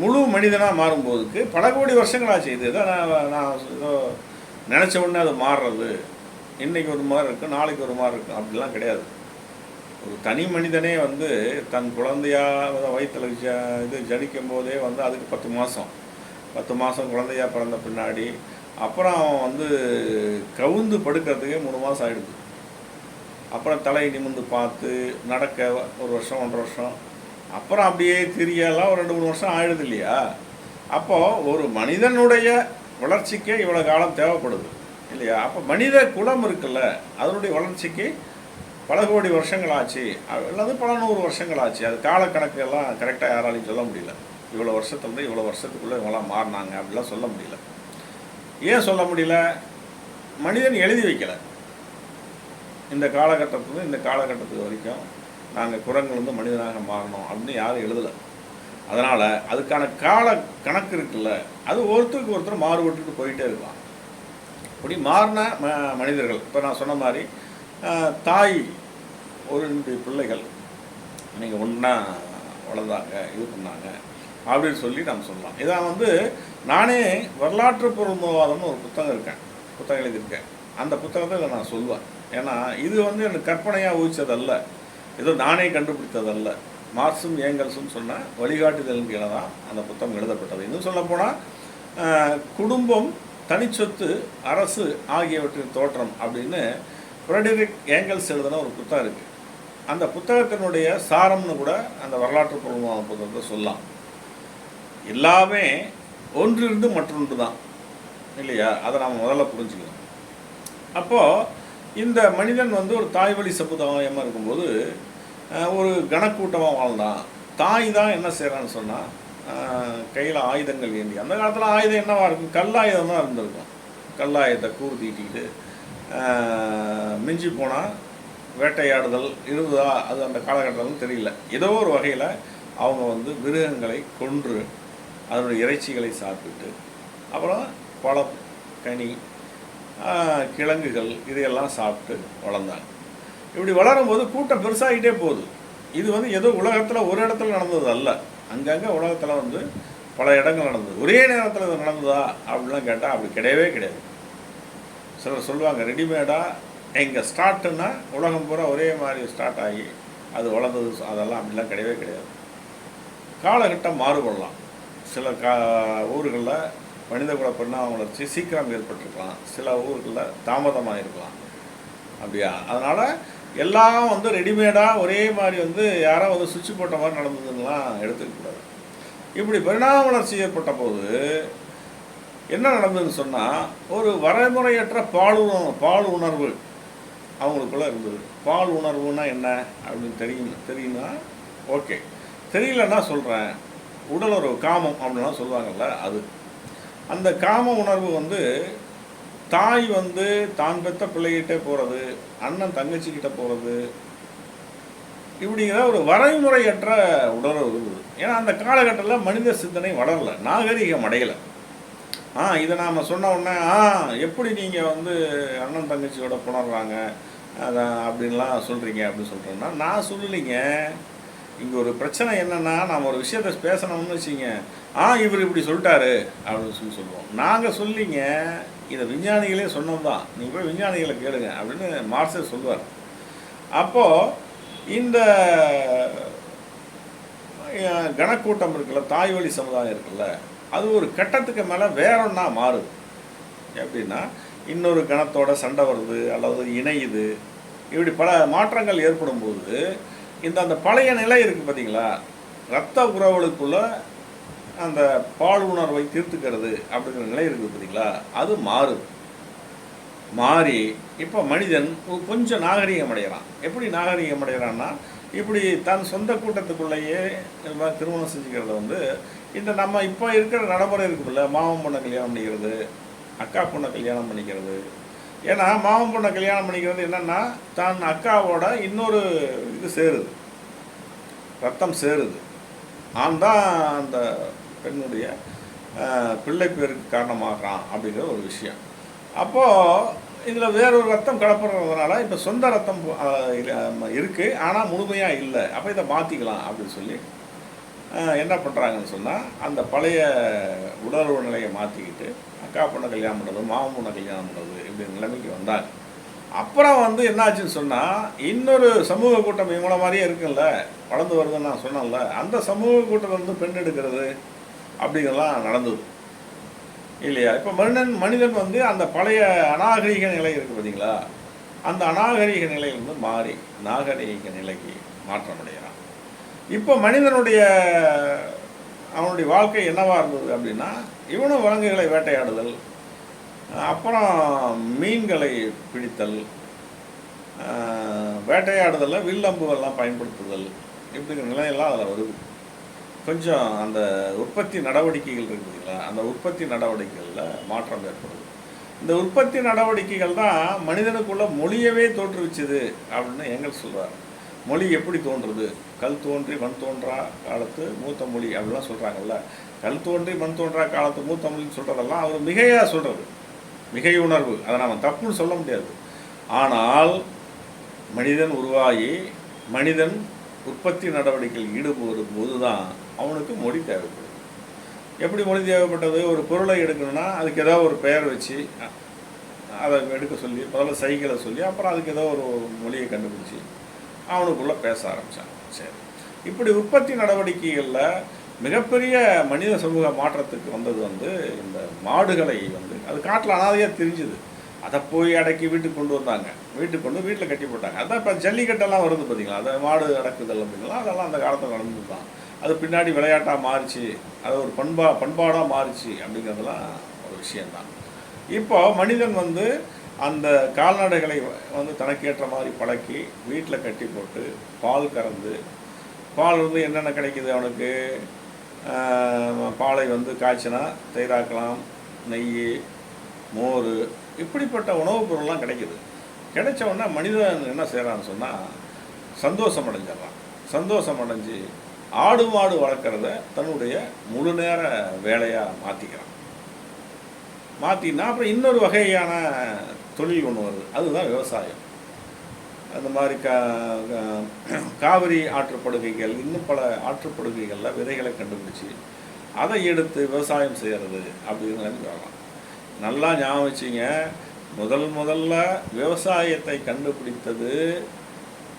முழு மனிதனாக மாறும்போதுக்கு பல கோடி வருஷங்கள் ஆச்சு. இது தான் நான் ஏதோ நினச்ச உடனே அது மாறுறது, இன்றைக்கி ஒரு மாதிரி இருக்கும், நாளைக்கு ஒரு மாதிரி இருக்கும், அப்படிலாம் கிடையாது. ஒரு தனி மனிதனே வந்து தன் குழந்தையாக வயிற்றில் இது ஜனிக்கும் போதே வந்து அதுக்கு 10 மாதம் குழந்தையாக பிறந்த பின்னாடி அப்புறம் அவன் வந்து கவுந்து படுக்கிறதுக்கே 3 மாதம் ஆகிடுது. அப்புறம் தலை நிமிர்ந்து பார்த்து நடக்க 1 வருஷம் 1.5 வருஷம், அப்புறம் அப்படியே திரியெல்லாம் ஒரு 2-3 வருஷம் ஆகிடுது இல்லையா? அப்போது ஒரு மனிதனுடைய வளர்ச்சிக்கே இவ்வளோ காலம் தேவைப்படுது இல்லையா? அப்போ மனித குலம் இருக்குல்ல, அதனுடைய வளர்ச்சிக்கு பல கோடி வருஷங்கள் ஆச்சு, அல்லது பல 100 வருஷங்கள் ஆச்சு. அது காலக்கணக்கு எல்லாம் கரெக்டாக யாராலையும் சொல்ல முடியல. இவ்வளோ வருஷத்துலேருந்து இவ்வளோ வருஷத்துக்குள்ளே இவங்களாம் மாறினாங்க அப்படிலாம் சொல்ல முடியல. ஏன் சொல்ல முடியல? மனிதன் எழுதி வைக்கலை. இந்த காலகட்டத்துலேருந்து இந்த காலகட்டத்துக்கு வரைக்கும் நாங்கள் குரங்குலேருந்து மனிதனாக மாறணும் அப்படின்னு யாரும் எழுதலை. அதனால் அதுக்கான கால கணக்கு இருக்குல்ல, அது ஒருத்தருக்கு ஒருத்தர் மாறுபட்டுட்டு போயிட்டே இருக்கலாம். அப்படி மாறின மனிதர்கள், இப்போ நான் சொன்ன மாதிரி தாய் ஒரு 2 பிள்ளைகள் நீங்கள் ஒன்றா வளர்ந்தாங்க, இது பண்ணாங்க அப்படின்னு சொல்லி நம்ம சொல்லலாம். இதான் வந்து நானே வரலாற்று பொருள்வாதம்னு ஒரு புத்தகம் எழுதியிருக்கேன். அந்த புத்தகத்தை நான் சொல்லுவேன். ஏன்னா இது வந்து எனக்கு கற்பனையாக ஊதிச்சதல்ல, ஏதோ நானே கண்டுபிடித்ததல்ல. மார்க்சும் ஏங்கல்ஸும் சொன்ன வழிகாட்டுதலின் கீழே தான் அந்த புத்தகம் எழுதப்பட்டது. இன்னும் சொல்லப்போனால் குடும்பம், தனிச்சொத்து, அரசு ஆகியவற்றின் தோற்றம் அப்படின்னு ஃப்ரெடரிக் ஏங்கல்ஸ் எழுதின ஒரு புத்தகம் இருக்குது. அந்த புத்தகத்தினுடைய சாரம்னு கூட அந்த வரலாற்று பூர்வமான புத்தகத்தை சொல்லலாம். எல்லாமே ஒன்றிருந்து மற்றொன்று தான் இல்லையா? அதை நாம் முதல்ல புரிஞ்சுக்கணும். அப்போது இந்த மனிதன் வந்து ஒரு தாய் வழி சமுதாயமாக இருக்கும்போது ஒரு கனக்கூட்டமாக வாழ்ந்தான். தாய் தான் என்ன செய்கிறான்னு சொன்னால், கையில் ஆயுதங்கள் ஏந்தி, அந்த காலத்தில் ஆயுதம் என்னவாக இருக்கும்? கல்லாயுதம் தான் இருந்திருக்கும். கல்லாயுதத்தை கூறு தீட்டிக்கிட்டு மிஞ்சி போனால் வேட்டையாடுதல் இருந்ததா அது அந்த காலகட்டத்தில் தெரியல. ஏதோ ஒரு வகையில் அவங்க வந்து மிருகங்களை கொன்று அதனுடைய இறைச்சிகளை சாப்பிட்டு, அப்புறம் பழம், கனி, கிழங்குகள் இதையெல்லாம் சாப்பிட்டு வளர்ந்தாங்க. இப்படி வளரும்போது கூட்டம் பெருசாகிட்டே போகுது. இது வந்து ஏதோ உலகத்தில் ஒரு இடத்துல நடந்தது அல்ல, அங்கங்கே உலகத்தில் வந்து பல இடங்கள் நடந்தது. ஒரே நேரத்தில் இது நடந்ததா அப்படிலாம் கேட்டால் அப்படி கிடையவே கிடையாது. சிலர் சொல்லுவாங்க ரெடிமேடாக எங்கே ஸ்டார்ட்டுன்னா உலகம் பூரா ஒரே மாதிரி ஸ்டார்ட் ஆகி அது வளர்ந்தது, அதெல்லாம் அப்படிலாம் கிடையவே கிடையாது. காலகட்டம் மாறுபடலாம். சில ஊர்களில் மனிதகுல பரிணாம வளர்ச்சி சீக்கிரம் ஏற்பட்டிருக்கலாம், சில ஊர்களில் தாமதமாக இருக்கலாம். அப்படியா? அதனால் எல்லாம் வந்து ரெடிமேடாக ஒரே மாதிரி வந்து யாரோ வந்து சுவிட்ச் போட்ட மாதிரி நடந்ததுன்னெலாம் எடுத்துக்கக்கூடாது. இப்படி பரிணாம வளர்ச்சி ஏற்பட்ட போது என்ன நடந்ததுன்னு சொன்னால், ஒரு வரைமுறையற்ற பால் உணர்வு அவங்களுக்குள்ளே இருந்தது. பால் உணர்வுன்னா என்ன அப்படின்னு தெரியும்னா ஓகே, தெரியலன்னா சொல்கிறேன். உடலுறவு, காமம் அப்படின்லாம் சொல்லுவாங்கள்ல, அது அந்த காம உணர்வு வந்து தாய் வந்து தான் பெற்ற பிள்ளைகிட்டே போகிறது, அண்ணன் தங்கச்சிக்கிட்ட போகிறது, இப்படிங்கிற ஒரு வரைமுறையற்ற உணர்வு இருக்குது. ஏன்னா அந்த காலகட்டத்தில் மனித சிந்தனை வளரலை, நாகரிகம் அடையலை. இதை நாம் சொன்ன உடனே எப்படி நீங்கள் வந்து அண்ணன் தங்கச்சியோட புணர்றாங்க அதான் அப்படின்லாம் சொல்கிறீங்க அப்படின்னு சொல்கிறேன்னா, நான் சொல்லலைங்க. இங்கே ஒரு பிரச்சனை என்னென்னா, நாம் ஒரு விஷயத்தை பேசணும்னு வச்சிங்க, இவர் இப்படி சொல்லிட்டாரு அப்படின்னு சொல்லுவோம். நாங்கள் சொல்லிங்க, இதை விஞ்ஞானிகளே சொன்னது தான், நீங்கள் போய் விஞ்ஞானிகளை கேளுங்க அப்படின்னு மார்க்ஸே சொல்லுவார். அப்போது இந்த கணக்கூட்டம் இருக்குல்ல, தாய் வழி சமுதாயம் இருக்குல்ல, அது ஒரு கட்டத்துக்கு மேலே வேற ஒன்றா மாறுது. எப்படின்னா, இன்னொரு கணத்தோட சண்டை வருது அல்லது இணையுது, இப்படி பல மாற்றங்கள் ஏற்படும் போது அந்த பழைய நிலை இருக்குது பார்த்தீங்களா, இரத்த உறவுகளுக்குள்ள அந்த பால் உணர்வை தீர்த்துக்கிறது அப்படிங்கிற நிலை இருக்குது பார்த்தீங்களா, அது மாறி இப்போ மனிதன் கொஞ்சம் நாகரிகம் அடைகிறான். எப்படி நாகரிகம் அடைகிறான்னா, இப்படி தன் சொந்த கூட்டத்துக்குள்ளேயே திருமணம் செஞ்சுக்கிறத வந்து நம்ம இப்போ இருக்கிற நடைமுறை இருக்குல்ல, மாமன் பொண்ணை கல்யாணம் பண்ணிக்கிறது, அக்கா பொண்ணை கல்யாணம் பண்ணிக்கிறது. ஏன்னா மாமன் பொண்ணை கல்யாணம் பண்ணிக்கிறது என்னென்னா, தான் அக்காவோட இன்னொரு இது சேருது, ரத்தம் சேருது. தான் அந்த பெண்ணுடைய பிள்ளை பேருக்கு காரணமாகறான் அப்படிங்கிற ஒரு விஷயம். அப்போது இதில் வேறொரு ரத்தம் கலப்புறதுனால இப்போ சொந்த ரத்தம் இருக்குது, ஆனால் முழுமையாக இல்லை. அப்போ இதை மாற்றிக்கலாம் அப்படின்னு சொல்லி என்ன பண்ணுறாங்கன்னு சொன்னால், அந்த பழைய உணர்வு நிலையை மாற்றிக்கிட்டு அக்கா பொண்ணை கல்யாணம் பண்ணுறது, மாமன் பொண்ணை கல்யாணம் பண்ணுறது, இப்படி நிலைமைக்கு வந்தாங்க. அப்புறம் வந்து என்னாச்சுன்னு சொன்னால், இன்னொரு சமூக கூட்டம் இவங்கள மாதிரியே இருக்குல்ல, வளர்ந்து வருதுன்னு நான் சொன்னேன்ல, அந்த சமூக கூட்டம் வந்து பெண் எடுக்கிறது அப்படிங்கிறலாம் நடந்தது இல்லையா. இப்போ மனிதன் வந்து அந்த பழைய அநாகரீக நிலை இருக்குது பார்த்தீங்களா, அந்த அநாகரீக நிலையிலிருந்து மாறி நாகரீக நிலைக்கு மாற்றம் அடைகிறான். இப்போ மனிதனுடைய அவனுடைய வாழ்க்கை என்னவாக இருந்தது அப்படின்னா, இவனும் விலங்குகளை வேட்டையாடுதல், அப்புறம் மீன்களை பிடித்தல், வேட்டையாடுதலில் வில்லம்புகள்லாம் பயன்படுத்துதல், இப்படிங்கிற நிலையெல்லாம் அதில் வருது. கொஞ்சம் அந்த உற்பத்தி நடவடிக்கைகள் இருக்குதுங்களா, அந்த உற்பத்தி நடவடிக்கைகளில் மாற்றம் ஏற்படுது. இந்த உற்பத்தி நடவடிக்கைகள் தான் மனிதனுக்குள்ள மொழியவே தோற்றுவிச்சுது அப்படின்னு எங்கள் சொல்கிறார். மொழி எப்படி தோன்றுறது, கல் தோன்றி மண் தோன்றா காலத்து மூத்த மொழி அப்படிலாம் சொல்கிறாங்கல்ல. கல் தோன்றி மண் தோன்றா காலத்து மூத்த மொழின்னு சொல்கிறதெல்லாம் அவர் மிகையாக சொல்கிறது, மிகை உணர்வு. அதை நம்ம தப்புன்னு சொல்ல முடியாது. ஆனால் மனிதன் உருவாகி மனிதன் உற்பத்தி நடவடிக்கையில் ஈடுபடும் போது தான் அவனுக்கு மொழி தேவைப்படுது. எப்படி மொழி தேவைப்பட்டது, ஒரு பொருளை எடுக்கணும்னா அதுக்கு ஏதோ ஒரு பெயர் வச்சு அதை எடுக்க சொல்லி, முதல்ல சைக்கிளை சொல்லி, அப்புறம் அதுக்கு ஏதோ ஒரு மொழியை கண்டுபிடிச்சி அவனுக்குள்ளே பேச ஆரம்பித்தான். சரி, இப்படி உற்பத்தி நடவடிக்கைகளில் மிகப்பெரிய மனித சமூக மாற்றத்துக்கு வந்தது வந்து இந்த மாடுகளை வந்து, அது காட்டில் அனாதையாக தெரிஞ்சுது, அதை போய் அடக்கி வீட்டுக்கு கொண்டு வந்தாங்க, வீட்டில் கட்டி போட்டாங்க. அதான் இப்போ ஜல்லிக்கட்டெல்லாம் வருது பார்த்தீங்களா, அதை மாடு அடக்குதல் அப்படிங்களா, அதெல்லாம் அந்த காலத்தில் நடந்தது தான். அது பின்னாடி விளையாட்டாக மாறிச்சு, அது ஒரு பண்பாடாக மாறிச்சு அப்படிங்கிறதுலாம் ஒரு விஷயந்தான். இப்போ மனிதன் வந்து அந்த கால்நடைகளை வந்து தனக்கேற்ற மாதிரி பழக்கி வீட்டில் கட்டி போட்டு பால் கறந்து, பால் வந்து என்னென்ன கிடைக்கிது அவனுக்கு, பாலை வந்து காய்ச்சினா தயிராக்கலாம், நெய், மோர், இப்படிப்பட்ட உணவுப் பொருள்லாம் கிடைக்கிது. கிடைச்ச உடனே மனிதன் என்ன செய்கிறான்னு சொன்னால் சந்தோஷம் அடைஞ்சிடறான். சந்தோஷம் அடைஞ்சு ஆடு மாடு வளர்க்குறத தன்னுடைய முழு நேர வேலையாக மாற்றினா அப்புறம் இன்னொரு வகையான தொழில் ஒன்று வருது, அதுதான் விவசாயம். அந்த மாதிரி காவிரி ஆற்றுப்படுகைகள், இன்னும் பல ஆற்றுப்படுகைகளில் விதைகளை கண்டுபிடிச்சி அதை எடுத்து விவசாயம் செய்கிறது அப்படின்னு வரலாம். நல்லா ஞாபகம் வச்சிங்க, முதல்ல விவசாயத்தை கண்டுபிடித்தது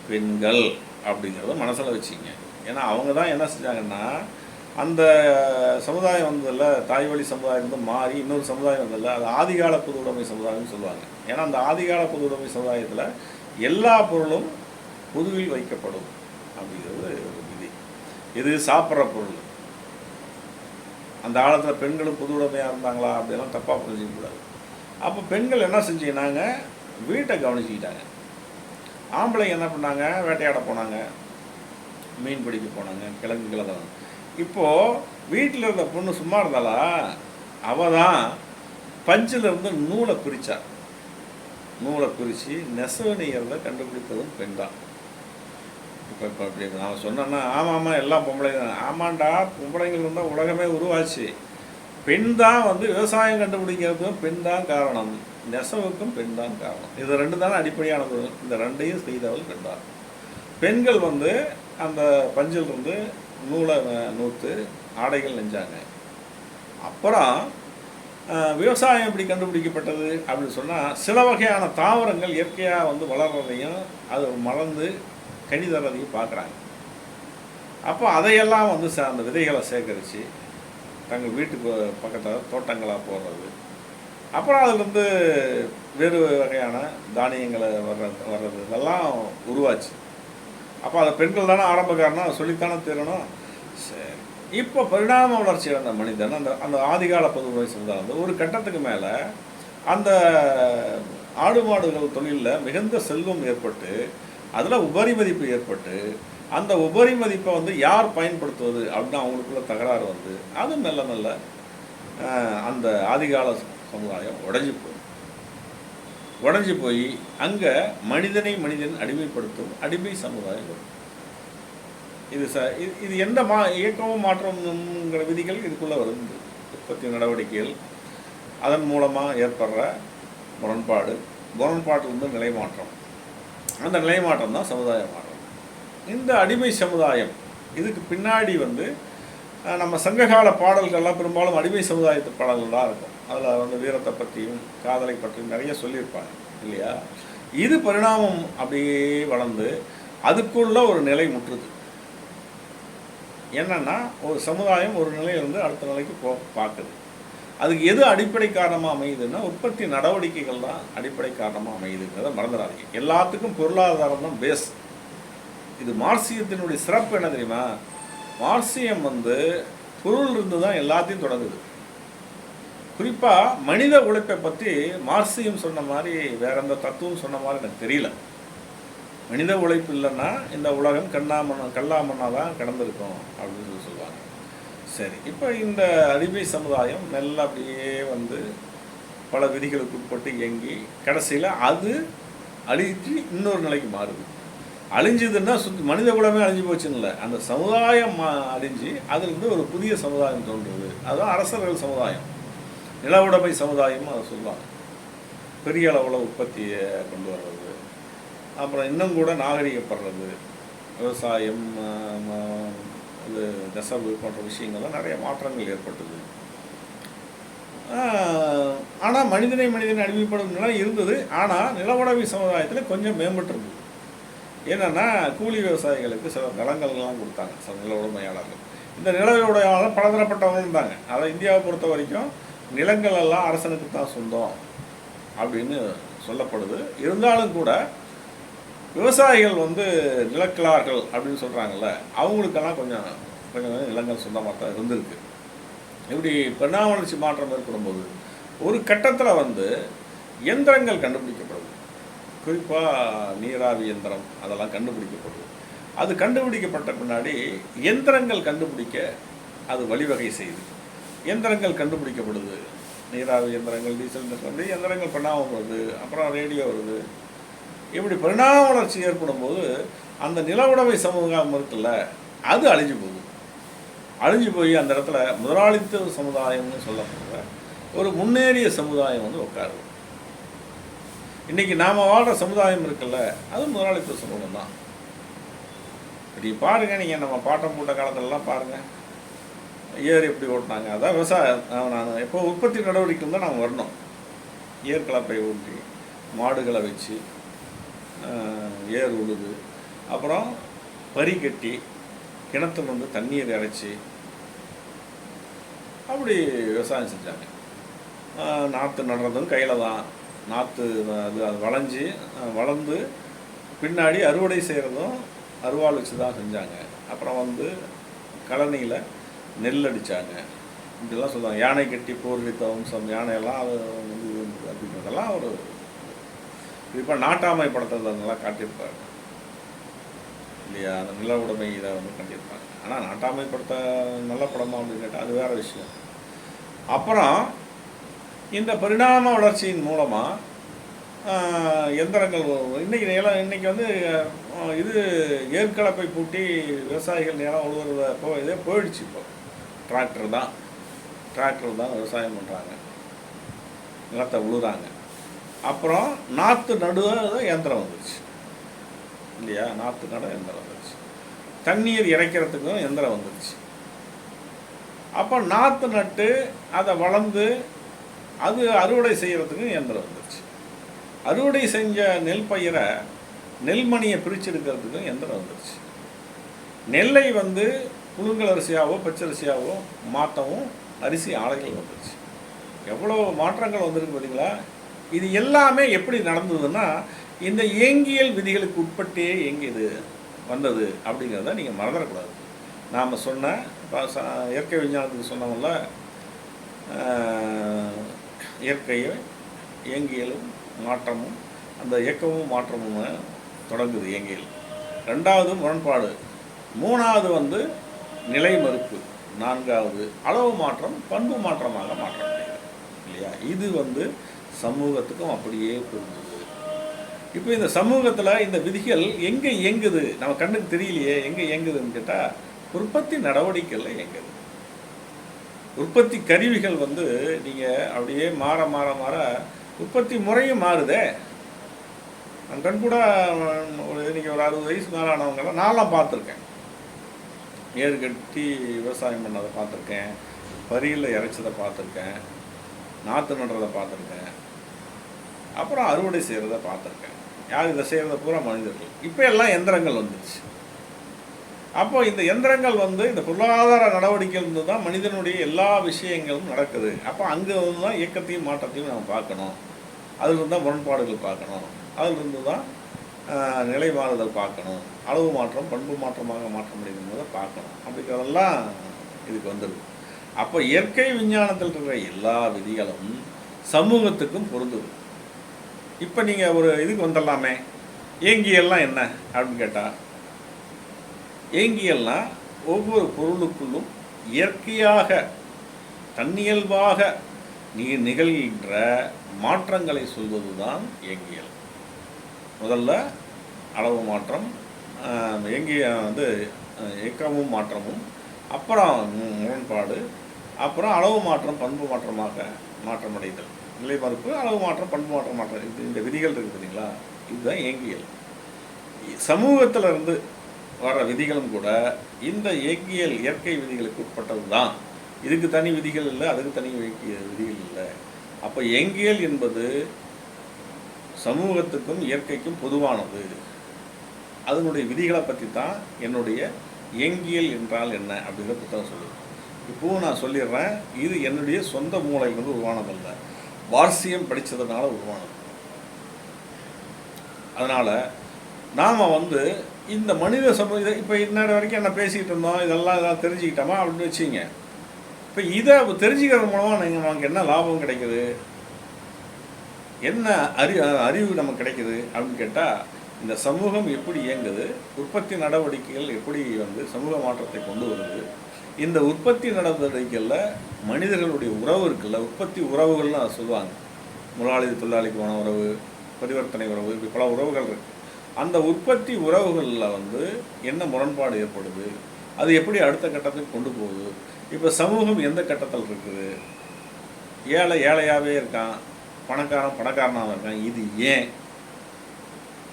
பெண்கள் அப்படிங்கிறத மனசில் வச்சிங்க. ஏன்னா அவங்க தான் என்ன செஞ்சாங்கன்னா, அந்த சமுதாயம் வந்ததில்ல, தாய் வழி சமுதாயம் வந்து மாறி இன்னொரு சமுதாயம் வந்ததில்ல, அது ஆதிகால பொது உடைமை சமுதாயம்னு சொல்லுவாங்க. ஏன்னா அந்த ஆதிகால பொது உடைமை சமுதாயத்தில் எல்லா பொருளும் பொதுவில் வைக்கப்படும் அப்படிங்கிறது ஒரு விதி. இது சாப்பிட்ற பொருள். அந்த காலத்தில் பெண்களும் பொது உடைமையாக இருந்தாங்களா அப்படிலாம் தப்பாக புரிஞ்சிக்கக்கூடாது. அப்போ பெண்கள் என்ன செஞ்சுக்கினாங்க, வீட்டை கவனிச்சுக்கிட்டாங்க. ஆம்பளைங்க என்ன பண்ணாங்க, வேட்டையாட போனாங்க, மீன் பிடிக்க போனாங்க, கிழங்கு கிழங்கு. இப்போது வீட்டில் இருந்த பொண்ணு சும்மா இருந்தாலா, அவள் தான் பஞ்சிலிருந்து நூலை பிரித்தார். நூலை பிரித்து நெசவு நெய்யறதை கண்டுபிடிப்பதும் பெண் தான். இப்போ அப்படி நான் சொன்னேன்னா ஆமாம்மா எல்லாம் பொம்பளை தான். ஆமாண்டா, பொம்பளைங்கள் இருந்தால் உலகமே உருவாச்சு. பெண் தான் விவசாயம் கண்டுபிடிக்கிறதுக்கும் பெண் தான் காரணம், நெசவுக்கும் பெண் தான் காரணம். இது ரெண்டு தானே அடிப்படையானது. இந்த ரெண்டையும் செய்தவள் பெண் தான். பெண்கள் அந்த பஞ்சிலிருந்து நூலை நூற்று ஆடைகள் நெஞ்சாங்க. அப்புறம் விவசாயம் எப்படி கண்டுபிடிக்கப்பட்டது அப்படின்னு சொன்னால், சில வகையான தாவரங்கள் இயற்கையாக வளர்றதையும் அது மலர்ந்து கனி தர்றதையும் பார்க்குறாங்க. அப்போ அதையெல்லாம் அந்த விதைகளை சேகரித்து தங்கள் வீட்டுக்கு பக்கத்தில் தோட்டங்களாக போடுறது. அப்புறம் அதிலிருந்து வேறு வகையான தானியங்களை வர்றது இதெல்லாம் உருவாச்சு. அப்போ அதை பெண்கள் தானே ஆரம்ப காரணம், அதை சொல்லித்தானே தீரணும். சரி, இப்போ பரிணாம வளர்ச்சி அடைந்த மனிதன் அந்த ஆதிகால பொதுமுறை சமுதாயம் ஒரு கட்டத்துக்கு மேலே அந்த ஆடு மாடுகள் தொழிலில் மிகுந்த செல்வம் ஏற்பட்டு அதில் உபரி மதிப்பு ஏற்பட்டு அந்த உபரி மதிப்பை யார் பயன்படுத்துவது அப்படின்னு அவங்களுக்குள்ள தகராறு அது மெல்ல மெல்ல அந்த ஆதிகால சமுதாயம் உடஞ்சி போய் அங்கே மனிதனை மனிதன் அடிமைப்படுத்தும் அடிமை சமுதாயம் வரும். இது எந்த இயக்கமும் மாற்றம்ங்கிற விதிகள் இதுக்குள்ளே வருது. உற்பத்தி நடவடிக்கைகள், அதன் மூலமாக ஏற்படுற முரண்பாட்டிலிருந்து நிலை மாற்றம், அந்த நிலை மாற்றம் தான் சமுதாய மாற்றம். இந்த அடிமை சமுதாயம் இதுக்கு பின்னாடி நம்ம சங்ககால பாடல்கள்லாம் பெரும்பாலும் அடிமை சமுதாயத்து பாடல்கள் தான் இருக்கும். அதில் வீரத்தை பற்றியும் காதலை பற்றியும் நிறைய சொல்லியிருப்பாங்க இல்லையா. இது பரிணாமம் அப்படியே வளர்ந்து அதுக்குள்ள ஒரு நிலை முற்றுது. என்னன்னா, ஒரு சமுதாயம் ஒரு நிலையிலிருந்து அடுத்த நிலைக்கு பார்க்குது. அதுக்கு எது அடிப்படை காரணமாக அமையுதுன்னா, உற்பத்தி நடவடிக்கைகள் தான் அடிப்படை காரணமாக அமையுதுங்கிறத மறந்துடாதீங்க. எல்லாத்துக்கும் பொருளாதாரம் தான் பேஸ். இது மார்க்சியத்தினுடைய சிறப்பு என்ன தெரியுமா? மார்க்சியம் பொருள் இருந்து தான் எல்லாத்தையும் தொடங்குது. குறிப்பாக மனித உழைப்பை பற்றி மார்க்சியம் சொன்ன மாதிரி வேற எந்த தத்துவம் சொன்ன மாதிரி எனக்கு தெரியல. மனித உழைப்பு இல்லைன்னா இந்த உலகம் கல்லாமண்ணா தான் கடந்திருக்கும் அப்படின்னு சொல்லுவாங்க. சரி, இப்போ இந்த அடிமை சமுதாயம் மெல்ல அப்படியே பல விதிகளுக்கு உட்பட்டு இயங்கி கடைசியில் அது அழிஞ்சு இன்னொரு நிலைக்கு மாறுது. அழிஞ்சதுன்னா மனித குலமே அழிஞ்சு போச்சுன்னு இல்லை, அந்த சமுதாயம் அழிஞ்சு அதுலேருந்து ஒரு புதிய சமுதாயம் தோன்றுது. அதுதான் அரசர்கள் சமுதாயம், நில உடைமை சமுதாயம் அதை சொல்லுவாங்க. பெரிய அளவில் உற்பத்தியை கொண்டு வர்றது, அப்புறம் இன்னும் கூட நாகரிகப்படுறது, விவசாயம், இது நெசவு போன்ற விஷயங்கள்லாம் நிறைய மாற்றங்கள் ஏற்பட்டது. ஆனால் மனிதனை அடிமைப்படும் நிலை இருந்தது. ஆனால் நிலவுடைமை சமுதாயத்தில் கொஞ்சம் மேம்பட்டுருந்தது. என்னென்னா, கூலி விவசாயிகளுக்கு சில நிலங்கள்லாம் கொடுத்தாங்க சில நில உடைமையாளர்கள். இந்த நில உடைமையாளர் பலதரப்பட்டவங்க இருந்தாங்க. அதை இந்தியாவை பொறுத்த வரைக்கும் நிலங்கள் எல்லாம் அரசனுக்கு தான் சொந்தம் அப்படின்னு சொல்லப்படுது. இருந்தாலும் கூட விவசாயிகள் நிலக்கிழார்கள் அப்படின்னு சொல்கிறாங்கல்ல, அவங்களுக்கெல்லாம் கொஞ்சம் நிலங்கள் சொந்தமாக தான் இருந்திருக்கு. இப்படி பரிணாம வளர்ச்சி மாற்றம் ஏற்படும்போது ஒரு கட்டத்தில் எந்திரங்கள் கண்டுபிடிக்கப்படுது. குறிப்பாக நீராவி எந்திரம் அதெல்லாம் கண்டுபிடிக்கப்படுது. அது கண்டுபிடிக்கப்பட்ட பின்னாடி எந்திரங்கள் கண்டுபிடிக்க அது வழிவகை செய்யுது. எந்திரங்கள் கண்டுபிடிக்கப்படுது, நீராவி எந்திரங்கள், டீசல் எந்திரங்கள், எந்திரங்கள் பரிணாமம் வருது. அப்புறம் ரேடியோ வருது. இப்படி பரிணாம வளர்ச்சி ஏற்படும் போது அந்த நில உடைமை சமூகம் இருக்குல்ல, அது அழிஞ்சு போகுது. அழிஞ்சு போய் அந்த இடத்துல முதலாளித்துவ சமுதாயம்னு சொல்லப்படுற ஒரு முன்னேறிய சமுதாயம் உட்காருது. இன்றைக்கி நாம் வாழ்கிற சமுதாயம் இருக்குல்ல, அது முதலாளித்துவ சமூகம் தான். இப்படி பாருங்கள், நீங்கள் நம்ம பாட்டம் போட்ட காலத்திலலாம் பாருங்கள், ஏர் எப்படி ஓட்டினாங்க. அதான் விவசாயம். நான் எப்போ உற்பத்தி நடவடிக்கை தான் நாம் வரணும். ஏர் கலப்பை ஊற்றி மாடுகளை வச்சு ஏர் உழுது, அப்புறம் பறி கட்டி கிணத்துல தண்ணீர் இறைச்சி அப்படி விவசாயம் செஞ்சாங்க. நாற்று நடுறதும் கையில் தான். நாற்று அது வளர்ந்து பின்னாடி அறுவடை செய்கிறதும் அருவாள் வச்சு தான் செஞ்சாங்க. அப்புறம் கழனியில் நெல் அடித்தாங்க. இப்படிலாம் சொல்லுவாங்க. யானை கட்டி போர்வித்த வம்சம், யானையெல்லாம் அது அப்படின்றதெல்லாம் ஒரு குறிப்பாக நாட்டாமை படத்தெல்லாம் காட்டியிருப்பாங்க இல்லையா. அந்த நில உடைமை இதை கண்டிருப்பாங்க. ஆனால் நாட்டாமை படத்தை நல்ல படமா அப்படின்னு கேட்டால் அது வேறு விஷயம். அப்புறம் இந்த பரிணாம வளர்ச்சியின் மூலமாக எந்திரங்கள் இன்னைக்கு வந்து இது ஏற்கலப்பை பூட்டி விவசாயிகள் நிலம் உழுவுறத இதே போயிடுச்சு. இப்போ டிராக்டர் தான் விவசாயம் பண்ணுறாங்க, நிலத்தை உழுறாங்க. அப்புறம் நாற்று நடுவ இயந்திரம் வந்துருச்சு இல்லையா? நாற்று நட இயந்திரம் வந்துருச்சு. தண்ணீர் இறைக்கிறதுக்கும் இயந்திரம் வந்துருச்சு. அப்போ நாற்று நட்டு அதை வளர்ந்து அது அறுவடை செய்கிறதுக்கும் இயந்திரம் வந்துருச்சு. அறுவடை செஞ்ச நெல் பயிரை நெல்மணியை பிரிச்செடுக்கிறதுக்கும் இயந்திரம் வந்துருச்சு. நெல்லை வந்து புழுங்கல் அரிசியாவோ பச்சரிசியாவோ மாற்றவும் அரிசி ஆலைகள் வந்துருச்சு. எவ்வளோ மாற்றங்கள் வந்திருக்கு பார்த்தீங்களா? இது எல்லாமே எப்படி நடந்ததுன்னா இந்த இயங்கியல் விதிகளுக்கு உட்பட்டே இயங்கியது வந்தது அப்படிங்கிறத நீங்கள் மறந்துடக்கூடாது. நாம் சொன்ன இயற்கை விஞ்ஞானத்துக்கு சொன்னோம்ல, இயற்கையை இயங்கியலும் மாற்றமும் அந்த இயக்கமும் மாற்றமும் தொடங்குது இயங்கியல். ரெண்டாவது முரண்பாடு, மூணாவது வந்து நிலை மறுப்பு, நான்காவது அளவு மாற்றம் பண்பு மாற்றமாக மாற்ற முடியாது இல்லையா? இது வந்து சமூகத்துக்கும் அப்படியே பொருந்துது. இப்போ இந்த சமூகத்தில் இந்த விதிகள் எங்கே இயங்குது? நம்ம கண்ணுக்கு தெரியலையே. எங்கே இயங்குதுன்னு கேட்டால் உற்பத்தி நடவடிக்கையில் இயங்குது. உற்பத்தி கருவிகள் வந்து நீங்கள் அப்படியே மாற மாற மாற உற்பத்தி முறையும் மாறுதே. நான் கண் கூட இன்றைக்கி ஒரு 60 வயசு மேலானவங்களாம் நான்லாம் பார்த்துருக்கேன். ஏறு கட்டி விவசாயம் பண்ணதை பார்த்துருக்கேன், பரியில் இறைச்சதை பார்த்துருக்கேன், நாற்று நடுறதை பார்த்துருக்கேன், அப்புறம் அறுவடை செய்கிறத பார்த்துருக்கேன். யார் இதை செய்கிறத பூரா மனிதர்கள். இப்போ எல்லாம் எந்திரங்கள் வந்துடுச்சு. அப்போ இந்த எந்திரங்கள் வந்து இந்த பொருளாதார நடவடிக்கையிலிருந்து தான் மனிதனுடைய எல்லா விஷயங்களும் நடக்குது. அப்போ அங்கே வந்து தான் இயக்கத்தையும் மாற்றத்தையும் நம்ம பார்க்கணும். அதிலிருந்து தான் முரண்பாடுகள் பார்க்கணும். அதிலிருந்து தான் நிலை மாறுதல் பார்க்கணும். அளவு மாற்றம் பண்பு மாற்றமாக மாற்ற முடியுங்கிறத பார்க்கணும். அப்படிங்கிறதெல்லாம் இதுக்கு வந்துடுது. அப்போ இயற்கை விஞ்ஞானத்தில் இருக்கிற எல்லா விதிகளும் சமூகத்துக்கும் பொருந்துது. இப்போ நீங்கள் ஒரு இதுக்கு வந்துடலாமே, இயங்கியல்லாம் என்ன அப்படின்னு கேட்டால், இயங்கியல்லாம் ஒவ்வொரு பொருளுக்குள்ளும் இயற்கையாக தன்னியல்பாக நிகழ்கின்ற மாற்றங்களை சொல்வது தான் இயங்கியல். முதல்ல அளவு மாற்றம், இயங்கிய வந்து இயக்கமும் மாற்றமும், அப்புறம் முரண்பாடு, அப்புறம் அளவு மாற்றம் பண்பு மாற்றமாக மாற்றமடைதல், நிலை மறுப்பு, அளவு மாற்றம் பண்பு மாற்றம் இந்த விதிகள் இருக்குது பார்த்தீங்களா? இதுதான் இயங்கியல். சமூகத்தில் இருந்து வர விதிகளும் கூட இந்த இயற்கையல் இயற்கை விதிகளுக்கு உட்பட்டது தான். இதுக்கு தனி விதிகள் இல்லை, அதுக்கு தனி விதிகள் இல்லை. அப்போ இயங்கியல் என்பது சமூகத்துக்கும் இயற்கைக்கும் பொதுவானது. அதனுடைய விதிகளை பற்றி தான் என்னுடைய இயங்கியல் என்றால் என்ன அப்படிங்கிற புத்தகம் சொல்லுது. இப்போவும் நான் சொல்லிடுறேன், இது என்னுடைய சொந்த மூளையிலிருந்து உருவானதல்ல, வார்சியம் படித்ததுனால உருவானது. அதனால் நாம் வந்து இந்த மனித சமூகம் இப்போ இன்னொரு வரைக்கும் என்ன பேசிகிட்டு இருந்தோம், இதெல்லாம் தெரிஞ்சுக்கிட்டோமா அப்படின்னு வச்சுங்க. இப்போ இதை தெரிஞ்சுக்கிறது மூலமாக நமக்கு என்ன லாபம் கிடைக்குது, என்ன அறிவு நமக்கு கிடைக்குது அப்படின்னு கேட்டால், இந்த சமூகம் எப்படி இயங்குது, உற்பத்தி நடவடிக்கைகள் எப்படி வந்து சமூக மாற்றத்தை கொண்டு வருது, இந்த உற்பத்தி நடவடிக்கைகளில் மனிதர்களுடைய உறவு இருக்குல்ல, உற்பத்தி உறவுகள்னு அதை சொல்லுவாங்க. முதலாளி தொழிலாளிக்குமான உறவு, பரிவர்த்தனை உறவு, இப்படி பல உறவுகள் இருக்குது. அந்த உற்பத்தி உறவுகளில் வந்து என்ன முரண்பாடு ஏற்படுது, அது எப்படி அடுத்த கட்டத்துக்கு கொண்டு போகுது. இப்போ சமூகம் எந்த கட்டத்தில் இருக்குது, ஏழை ஏழையாகவே இருக்கான், பணக்காரன் பணக்காரனாக இருக்கான், இது ஏன்,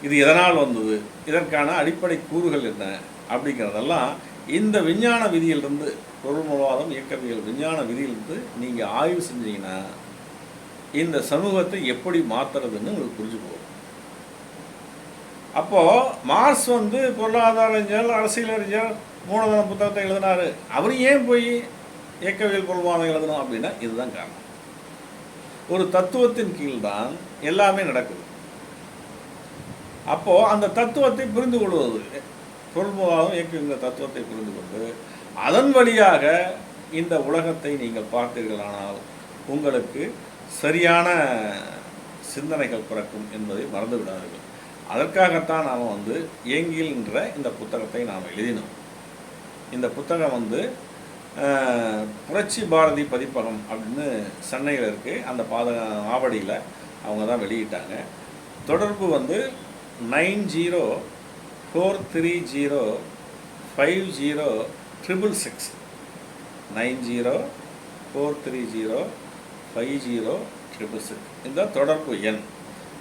இது எதனால் வந்தது, இதற்கான அடிப்படை கூறுகள் என்ன அப்படிங்கிறதெல்லாம் இந்த விஞ்ஞான விதியிலிருந்து, பொருள்மூலவாதம் இயக்கவியல் விஞ்ஞான விதியிலிருந்து நீங்கள் ஆய்வு செஞ்சீங்கன்னா இந்த சமூகத்தை எப்படி மாற்றுறதுன்னு உங்களுக்கு புரிஞ்சு போகும். அப்போது மார்க்ஸ் வந்து பொருளாதார அறிஞர், அரசியல் அறிஞர், மூலதன புத்தகத்தை எழுதினார். அவர் ஏன் போய் இயக்கவியல் பொருள்வாதம் எழுதணும் அப்படின்னா இதுதான் காரணம். ஒரு தத்துவத்தின் கீழ்தான் எல்லாமே நடக்குது. அப்போது அந்த தத்துவத்தை புரிந்து கொள்வது, பொருள்மூலவாதம் இயக்க தத்துவத்தை புரிந்து கொண்டு அதன் வழியாக இந்த உலகத்தை நீங்கள் பார்த்தீர்களானால் உங்களுக்கு சரியான சிந்தனைகள் பிறக்கும் என்பதை மறந்து விடாதீர்கள். அதற்காகத்தான் நாம் வந்து இயங்கியல் என்ற இந்த புத்தகத்தை நாம் எழுதினோம். இந்த புத்தகம் வந்து புரட்சி பாரதி பதிப்பகம் அப்படின்னு சென்னையில் இருக்குது. அந்த ஆவடியில் அவங்க தான் வெளியிட்டாங்க. தொடர்பு வந்து 9043050666 9043050666 இந்த தொடர்பு எண்.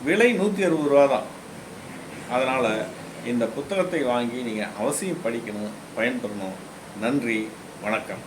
விலை 160 ரூபா தான். அதனால் இந்த புத்தகத்தை வாங்கி நீங்கள் அவசியம் படிக்கணும், பயன்பெறணும். நன்றி, வணக்கம்.